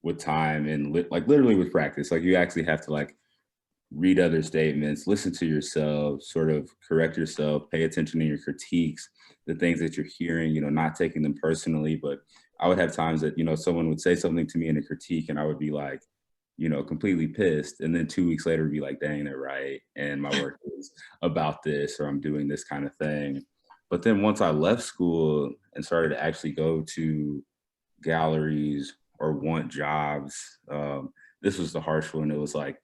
with time and like literally with practice. Like you actually have to like read other statements, listen to yourself, sort of correct yourself, pay attention to your critiques, the things that you're hearing, you know, not taking them personally. But I would have times that, you know, someone would say something to me in a critique and I would be like, you know, completely pissed. And then 2 weeks later, be like, dang, they're right. And my work is about this, or I'm doing this kind of thing. But then once I left school and started to actually go to galleries or want jobs, this was the harsh one. It was like,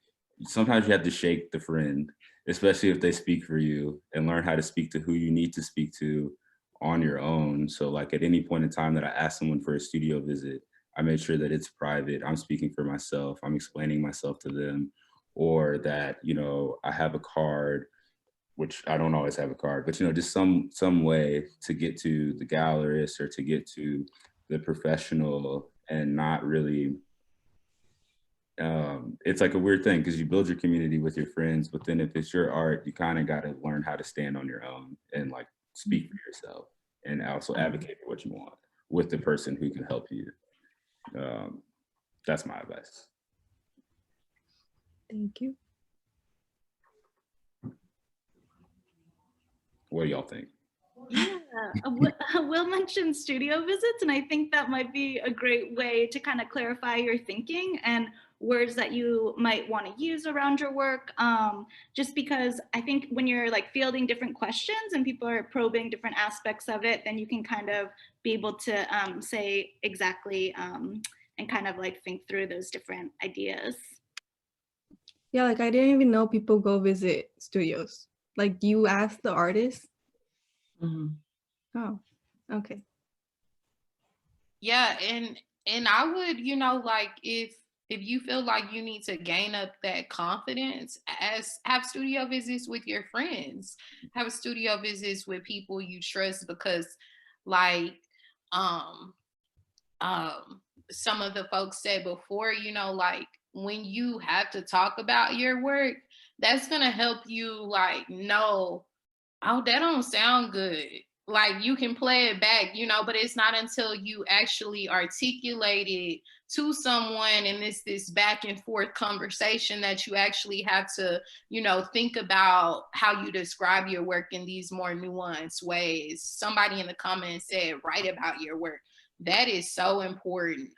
sometimes you have to shake the friend, especially if they speak for you, and learn how to speak to who you need to speak to on your own. So like at any point in time that I ask someone for a studio visit, I make sure that it's private. I'm speaking for myself. I'm explaining myself to them, or that, you know, I have a card, which I don't always have a card, but, you know, just some way to get to the gallerist or to get to the professional and not really, it's like a weird thing because you build your community with your friends, but then if it's your art, you kind of got to learn how to stand on your own and like speak for yourself and also advocate for what you want with the person who can help you. That's my advice. Thank you. What do y'all think? Yeah, Will mentioned studio visits, and I think that might be a great way to kind of clarify your thinking and words that you might want to use around your work. Just because I think when you're like fielding different questions and people are probing different aspects of it, then you can kind of be able to say exactly and kind of like think through those different ideas. Yeah, like I didn't even know people go visit studios. Like you ask the artist? Mhm. Oh, okay. Yeah, and I would, you know, like if you feel like you need to gain up that confidence, have studio visits with your friends, have studio visits with people you trust, because like um some of the folks said before, you know, like when you have to talk about your work, that's gonna help you like know, oh, that don't sound good. Like you can play it back, you know, but it's not until you actually articulate it to someone and it's this back and forth conversation that you actually have to, you know, think about how you describe your work in these more nuanced ways. Somebody in the comments said, write about your work. That is so important.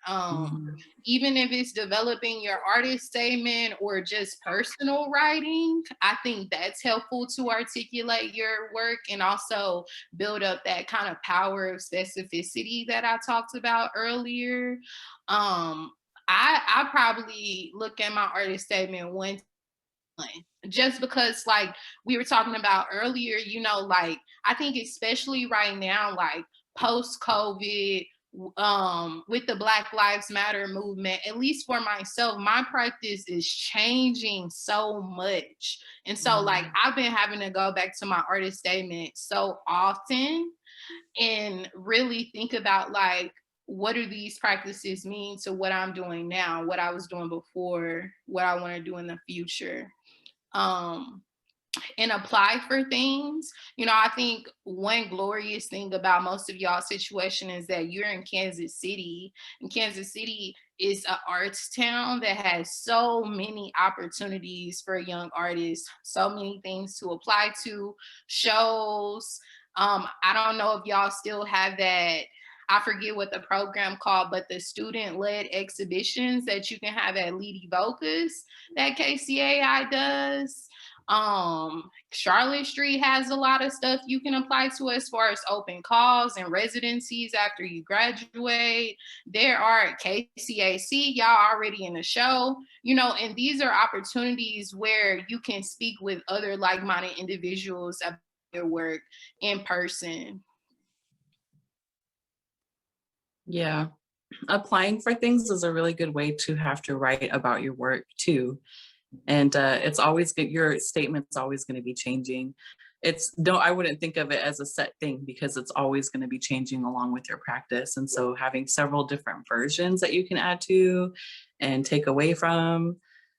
Even if it's developing your artist statement or just personal writing, I think that's helpful to articulate your work and also build up that kind of power of specificity that I talked about earlier. I probably look at my artist statement one just because like we were talking about earlier, you know, like I think especially right now, like post COVID, with the Black Lives Matter movement, at least for myself, my practice is changing so much. And so like I've been having to go back to my artist statement so often and really think about like, what do these practices mean to what I'm doing now, what I was doing before, what I want to do in the future. And apply for things. You know, I think one glorious thing about most of y'all's situation is that you're in Kansas City, and Kansas City is an arts town that has so many opportunities for young artists, so many things to apply to, shows. I don't know if y'all still have that. I forget what the program called, but the student-led exhibitions that you can have at Lady Vocus that KCAI does. Charlotte Street has a lot of stuff you can apply to as far as open calls and residencies after you graduate. There are KCAC, y'all already in the show, you know, and these are opportunities where you can speak with other like-minded individuals about your work in person. Yeah, applying for things is a really good way to have to write about your work too. And it's always good, your statement's always going to be changing. I wouldn't think of it as a set thing because it's always going to be changing along with your practice. And so having several different versions that you can add to and take away from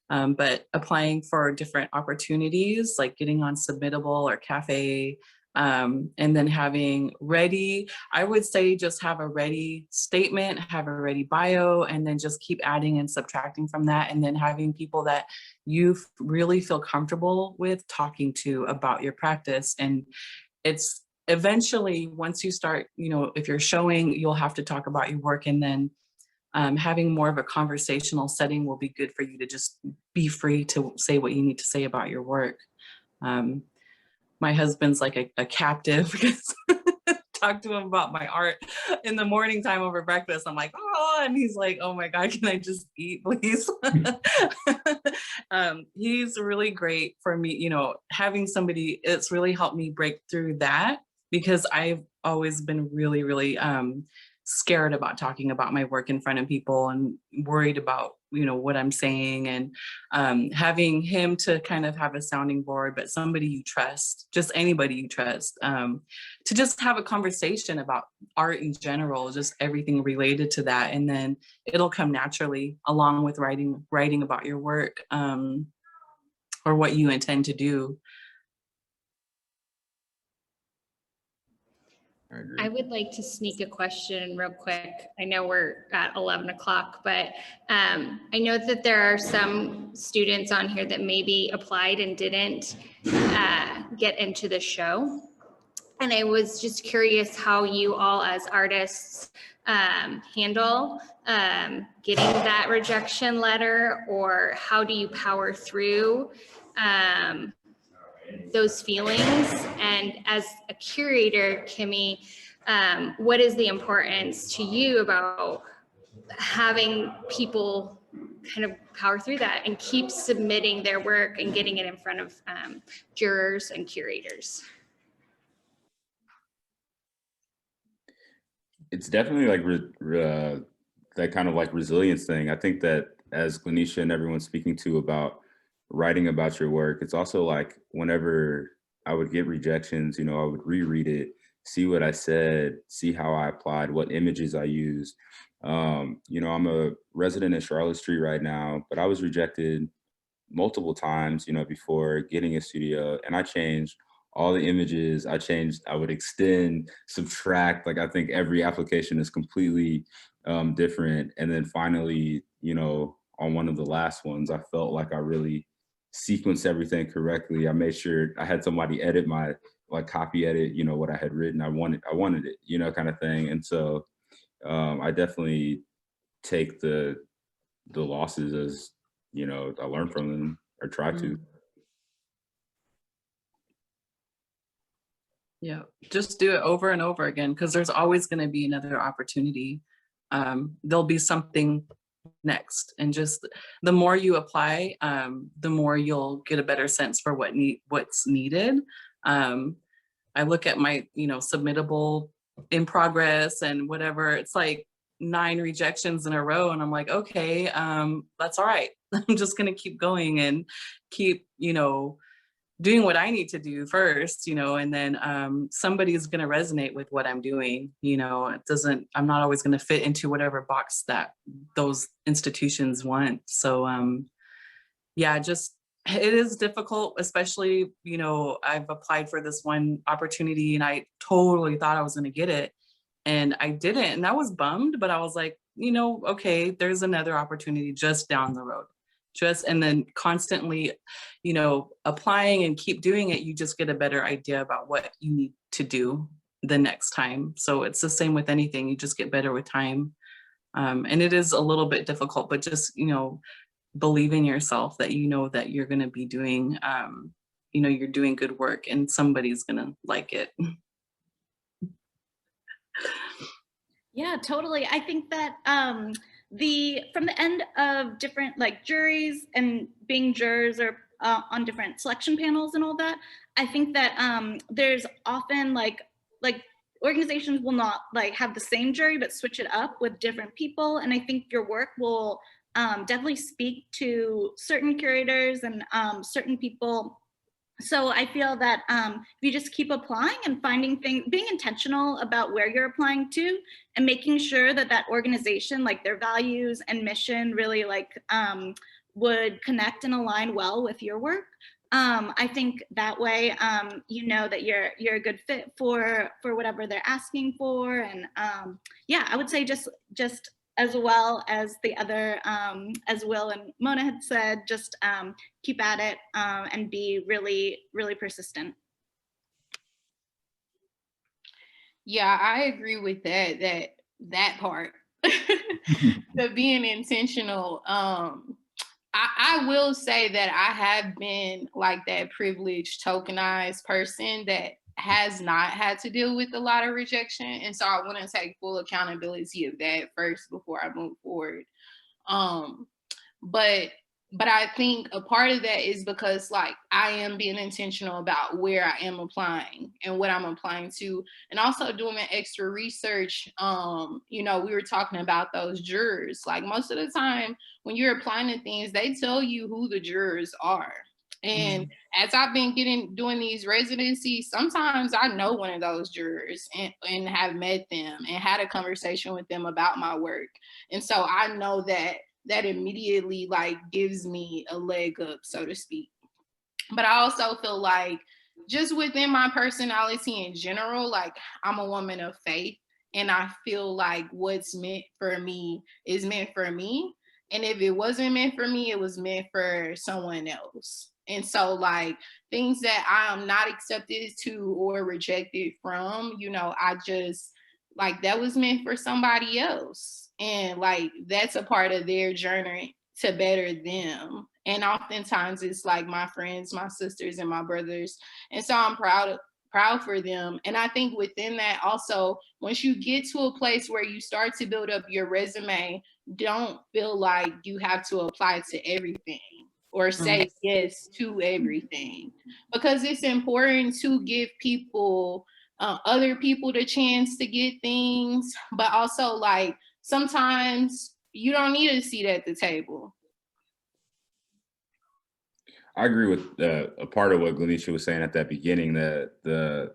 but applying for different opportunities, like getting on Submittable or Cafe, and then having ready, I would say just have a ready statement, have a ready bio, and then just keep adding and subtracting from that. And then having people that you really feel comfortable with talking to about your practice. And it's eventually, once you start, if you're showing, you'll have to talk about your work, and then having more of a conversational setting will be good for you to just be free to say what you need to say about your work. My husband's like a captive because talk to him about my art in the morning time over breakfast. I'm like, oh, and he's like, oh my God, can I just eat, please? He's really great for me, having somebody, it's really helped me break through that, because I've always been really, really scared about talking about my work in front of people and worried about, what I'm saying, and having him to kind of have a sounding board, but somebody you trust, just anybody you trust, to just have a conversation about art in general, just everything related to that. And then it'll come naturally along with writing about your work, or what you intend to do. I would like to sneak a question real quick. I know we're at 11 o'clock, but I know that there are some students on here that maybe applied and didn't get into the show. And I was just curious how you all as artists handle getting that rejection letter, or how do you power through those feelings? And as a curator, Kimi, what is the importance to you about having people kind of power through that and keep submitting their work and getting it in front of jurors and curators? It's definitely like that kind of like resilience thing. I think that as Glyneisha and everyone's speaking to about writing about your work, it's also like whenever I would get rejections, I would reread it, see what I said, see how I applied, what images I used. I'm a resident in Charlotte Street right now, but I was rejected multiple times, before getting a studio, and I changed all the images. I would extend, subtract, like I think every application is completely different. And then finally, on one of the last ones, I felt like I really sequenced everything correctly. I made sure I had somebody edit copy edit, what I had written. I wanted it, kind of thing. And so I definitely take the losses as, I learn from them, or try to. Yeah, just do it over and over again, because there's always going to be another opportunity. There'll be something next, and just the more you apply, the more you'll get a better sense for what's needed. I look at my, submittable in progress and whatever, it's like 9 rejections in a row, and I'm like, okay, that's all right. I'm just going to keep going and keep, doing what I need to do first, and then somebody's going to resonate with what I'm doing. I'm not always going to fit into whatever box that those institutions want. So yeah, it is difficult, especially, I've applied for this one opportunity and I totally thought I was going to get it, and I didn't. And I was bummed, but I was like, okay, there's another opportunity just down the road. And then constantly, applying and keep doing it, you just get a better idea about what you need to do the next time. So it's the same with anything, you just get better with time. And it is a little bit difficult, but just, believe in yourself that that you're going to be doing, you're doing good work and somebody's going to like it. Yeah, totally. I think that from the end of different juries and being jurors or on different selection panels and all that, I think that there's often like organizations will not have the same jury but switch it up with different people, and I think your work will definitely speak to certain curators and certain people. So I feel that if you just keep applying and finding things, being intentional about where you're applying to, and making sure that that organization, their values and mission really would connect and align well with your work. I think that way, you know that you're a good fit for whatever they're asking for. And yeah, I would say just as well as the other, as Will and Mona had said, just keep at it and be really, really persistent. Yeah, I agree with that part. The being intentional. I will say that I have been like that privileged, tokenized person that has not had to deal with a lot of rejection. And so I want to take full accountability of that first before I move forward. But I think a part of that is because like I am being intentional about where I am applying and what I'm applying to, and also doing extra research. You know, we were talking about those jurors. Like most of the time when you're applying to things, they tell you who the jurors are. And as I've been doing these residencies, sometimes I know one of those jurors and have met them and had a conversation with them about my work. And so I know that immediately like gives me a leg up, so to speak. But I also feel like just within my personality in general, like I'm a woman of faith, and I feel like what's meant for me is meant for me. And if it wasn't meant for me, it was meant for someone else. And so like things that I am not accepted to or rejected from, you know, I just like that was meant for somebody else. And like that's a part of their journey to better them. And oftentimes it's like my friends, my sisters, and my brothers. And so I'm proud for them. And I think within that also, once you get to a place where you start to build up your resume, don't feel like you have to apply to everything or say yes to everything, because it's important to give people, other people the chance to get things, but also like sometimes you don't need a seat at the table. I agree with a part of what Glyneisha was saying at that beginning, that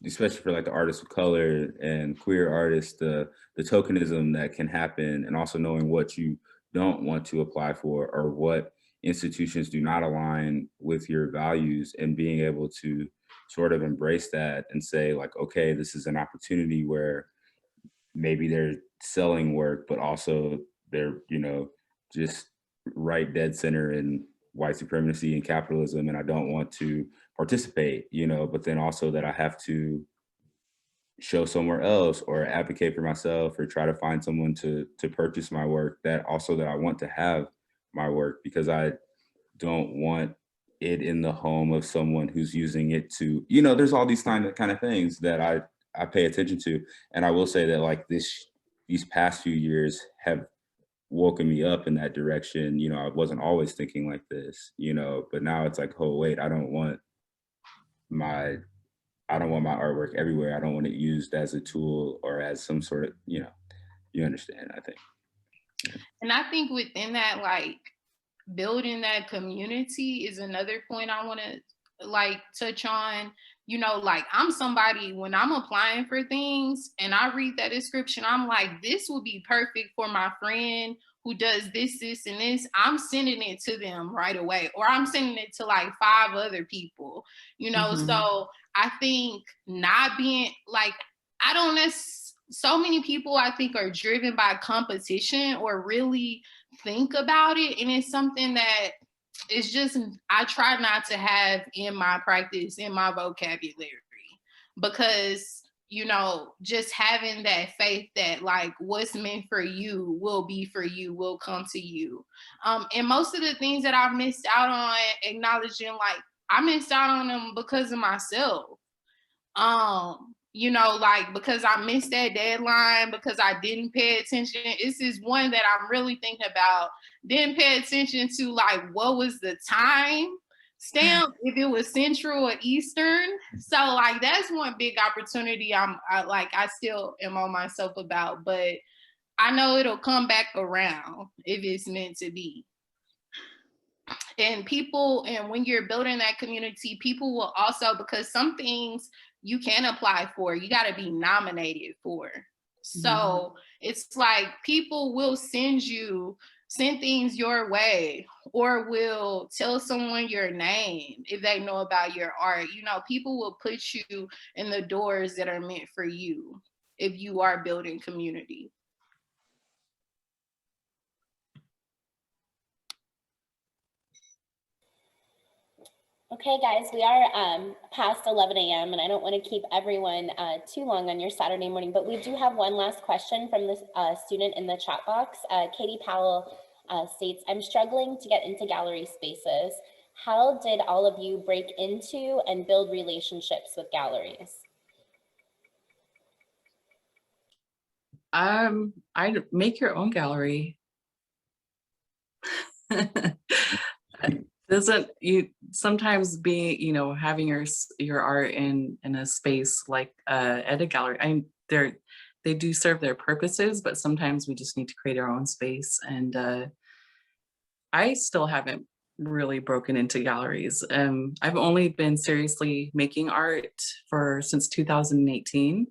especially for like the artists of color and queer artists, the tokenism that can happen, and also knowing what you don't want to apply for or what institutions do not align with your values, and being able to sort of embrace that and say like, okay, this is an opportunity where maybe they're selling work, but also they're, you know, just right dead center in white supremacy and capitalism, and I don't want to participate, you know, but then also that I have to show somewhere else or advocate for myself or try to find someone to purchase my work, that also that I want to have my work, because I don't want it in the home of someone who's using it to, you know, there's all these kind of things that I pay attention to. And I will say that like these past few years have woken me up in that direction. You know, I wasn't always thinking like this, you know, but now it's like, oh wait, I don't want my artwork everywhere. I don't want it used as a tool or as some sort of, you know, you understand, I think. And I think within that, like building that community is another point I want to like touch on. You know, like I'm somebody, when I'm applying for things and I read that description, I'm like, this will be perfect for my friend who does this, this, and this. I'm sending it to them right away, or I'm sending it to like 5 other people, you know? So I think not being like, I don't necessarily, so many people I think are driven by competition or really think about it. And it's something that it's just, I try not to have in my practice, in my vocabulary, because, you know, just having that faith that like what's meant for you will be for you, will come to you. And most of the things that I've missed out on, acknowledging like I missed out on them because of myself. You know, like because I missed that deadline, because I didn't pay attention. This is one that I'm really thinking about. Didn't pay attention to like what was the time stamp, if it was Central or Eastern. So like that's one big opportunity I still am on myself about, but I know it'll come back around if it's meant to be. And people, and when you're building that community, people will also, because some things you can apply for, you got to be nominated for. So it's like people will send you send things your way, or will tell someone your name if they know about your art. You know, people will put you in the doors that are meant for you if you are building community. Okay, guys, we are past 11 a.m. and I don't want to keep everyone too long on your Saturday morning, but we do have one last question from this student in the chat box. Katie Powell states, I'm struggling to get into gallery spaces. How did all of you break into and build relationships with galleries? I'd make your own gallery. Doesn't you sometimes be, you know, having your art in a space like at a gallery, they do serve their purposes, but sometimes we just need to create our own space. And I still haven't really broken into galleries. I've only been seriously making art since 2018.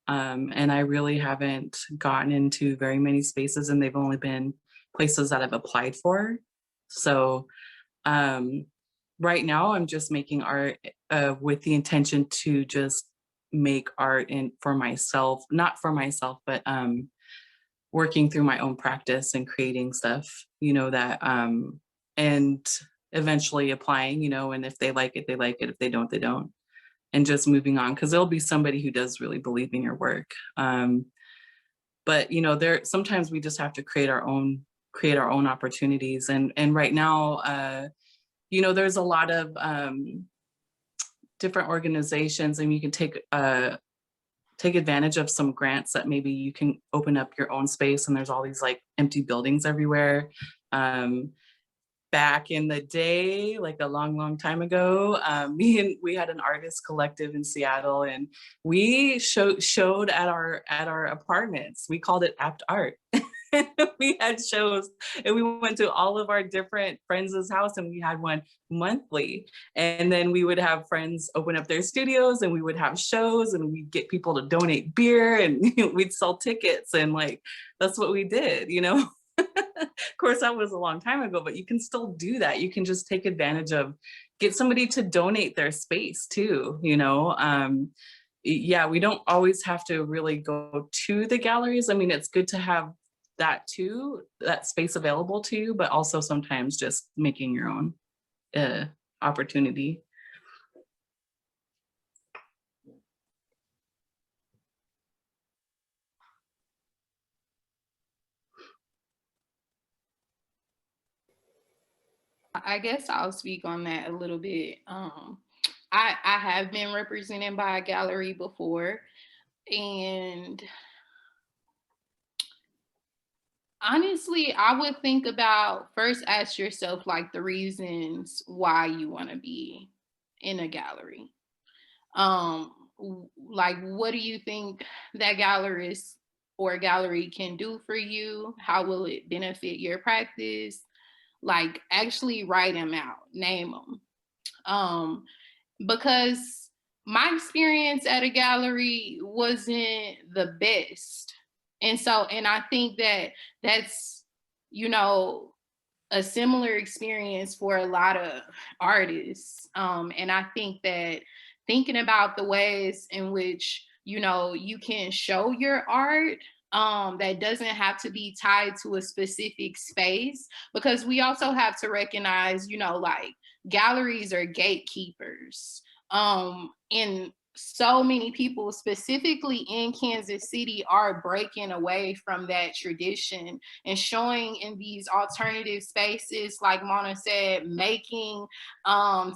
And I really haven't gotten into very many spaces, and they've only been places that I've applied for. So right now I'm just making art with the intention to just make art for myself, not for myself, but working through my own practice and creating stuff, you know, that and eventually applying, you know, and if they like it, they like it. If they don't, they don't. And just moving on, because there'll be somebody who does really believe in your work. But you know, sometimes we just have to create our own opportunities. And right now, you know, there's a lot of different organizations, and you can take advantage of some grants that maybe you can open up your own space. And there's all these like empty buildings everywhere. Back in the day, like a long time ago, we had an artist collective in Seattle, and we showed at our apartments. We called it Apt Art. We had shows, and we went to all of our different friends' house, and we had one monthly. And then we would have friends open up their studios, and we would have shows, and we'd get people to donate beer, and we'd sell tickets, and like that's what we did, you know. Of course, that was a long time ago, but you can still do that. You can just take advantage of, get somebody to donate their space too, you know. Yeah, we don't always have to really go to the galleries. I mean, it's good to have that too, that space available to you, but also sometimes just making your own opportunity. I guess I'll speak on that a little bit. I have been represented by a gallery before, and honestly, I would think about, first ask yourself like the reasons why you want to be in a gallery. Like, what do you think that gallerist or gallery can do for you? How will it benefit your practice? Like, actually write them out, name them. Because my experience at a gallery wasn't the best. And I think that that's, you know, a similar experience for a lot of artists. And I think that thinking about the ways in which, you know, you can show your art, that doesn't have to be tied to a specific space, because we also have to recognize, you know, like galleries are gatekeepers. And so many people, specifically in Kansas City, are breaking away from that tradition and showing in these alternative spaces, like Mona said, making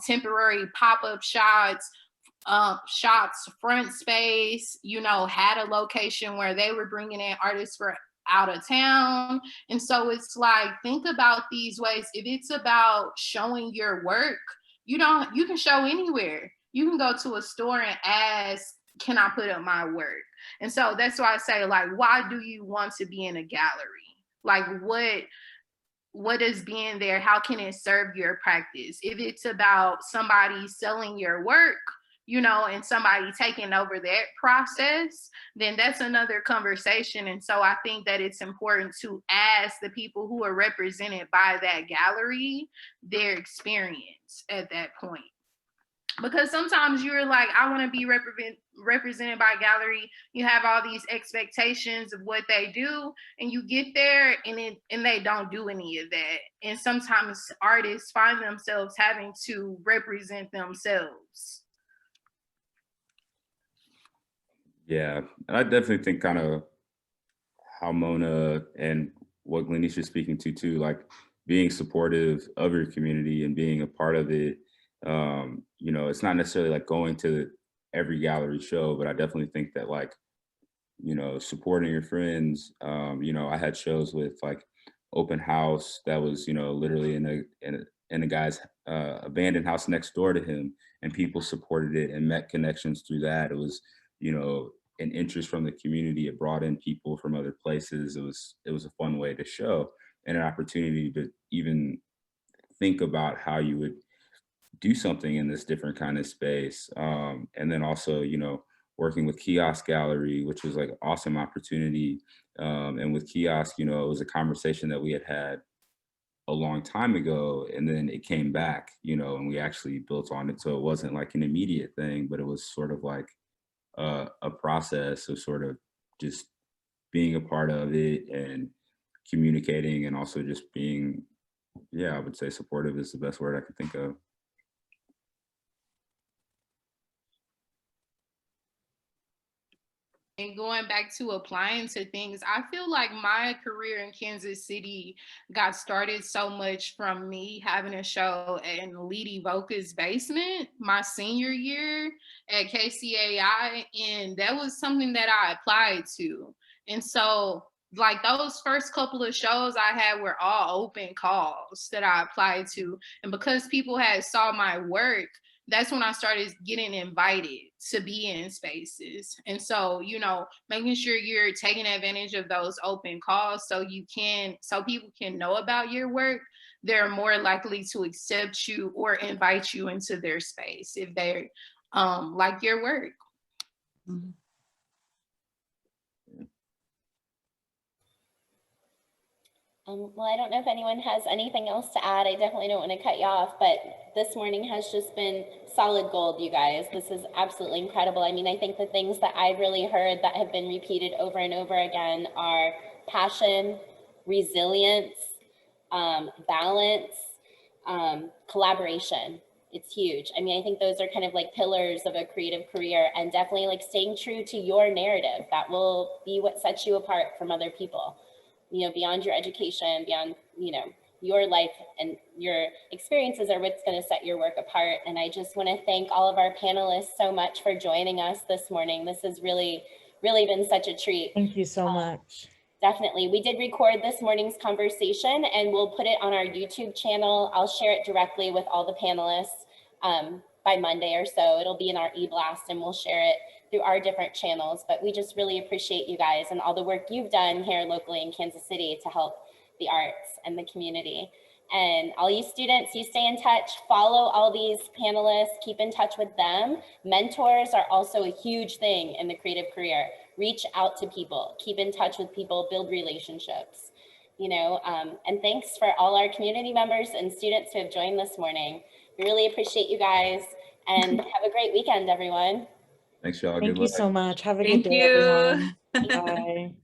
temporary pop-up shops, front space, you know, had a location where they were bringing in artists for out of town. And so it's like, think about these ways. If it's about showing your work, you can show anywhere. You can go to a store and ask, can I put up my work? And so that's why I say, like, why do you want to be in a gallery? Like, what is being there? How can it serve your practice? If it's about somebody selling your work, you know, and somebody taking over that process, then that's another conversation. And so I think that it's important to ask the people who are represented by that gallery their experience at that point. Because sometimes you're like, I want to be represented by a gallery. You have all these expectations of what they do, and you get there and they don't do any of that. And sometimes artists find themselves having to represent themselves. Yeah, and I definitely think kind of how Mona and what Glyneisha is speaking to too, like being supportive of your community and being a part of it. You know, it's not necessarily like going to every gallery show, but I definitely think that like, you know, supporting your friends. You know, I had shows with like open house that was, you know, literally in a guy's abandoned house next door to him, and people supported it and met connections through that. It was, you know, an interest from the community. It brought in people from other places. It was a fun way to show and an opportunity to even think about how you would do something in this different kind of space. And then also, you know, working with Kiosk Gallery, which was like an awesome opportunity. And with Kiosk, you know, it was a conversation that we had a long time ago, and then it came back, you know, and we actually built on it. So it wasn't like an immediate thing, but it was sort of like a process of sort of just being a part of it and communicating, and also just being, yeah, I would say supportive is the best word I could think of. And going back to applying to things, I feel like my career in Kansas City got started so much from me having a show in Lady Voca's basement my senior year at KCAI. And that was something that I applied to. And so like those first couple of shows I had were all open calls that I applied to. And because people had saw my work, that's when I started getting invited to be in spaces. And so, you know, making sure you're taking advantage of those open calls so people can know about your work, they're more likely to accept you or invite you into their space if they like your work. Mm-hmm. Well, I don't know if anyone has anything else to add. I definitely don't want to cut you off, but this morning has just been solid gold, you guys. This is absolutely incredible. I mean, I think the things that I've really heard that have been repeated over and over again are passion, resilience, balance, collaboration. It's huge. I mean, I think those are kind of like pillars of a creative career, and definitely like staying true to your narrative. That will be what sets you apart from other people. You know, beyond your education, beyond, you know, your life and your experiences are what's going to set your work apart. And I just want to thank all of our panelists so much for joining us this morning. This has really, really been such a treat. Thank you so much. Definitely. We did record this morning's conversation and we'll put it on our YouTube channel. I'll share it directly with all the panelists by Monday or so. It'll be in our e-blast and we'll share it through our different channels. But we just really appreciate you guys and all the work you've done here locally in Kansas City to help the arts and the community. And all you students, you stay in touch, follow all these panelists, keep in touch with them. Mentors are also a huge thing in the creative career. Reach out to people, keep in touch with people, build relationships, you know, and thanks for all our community members and students who have joined this morning. We really appreciate you guys and have a great weekend, everyone. Thanks, y'all. Thank you so much. Have a good Thank day, you. everyone. Bye.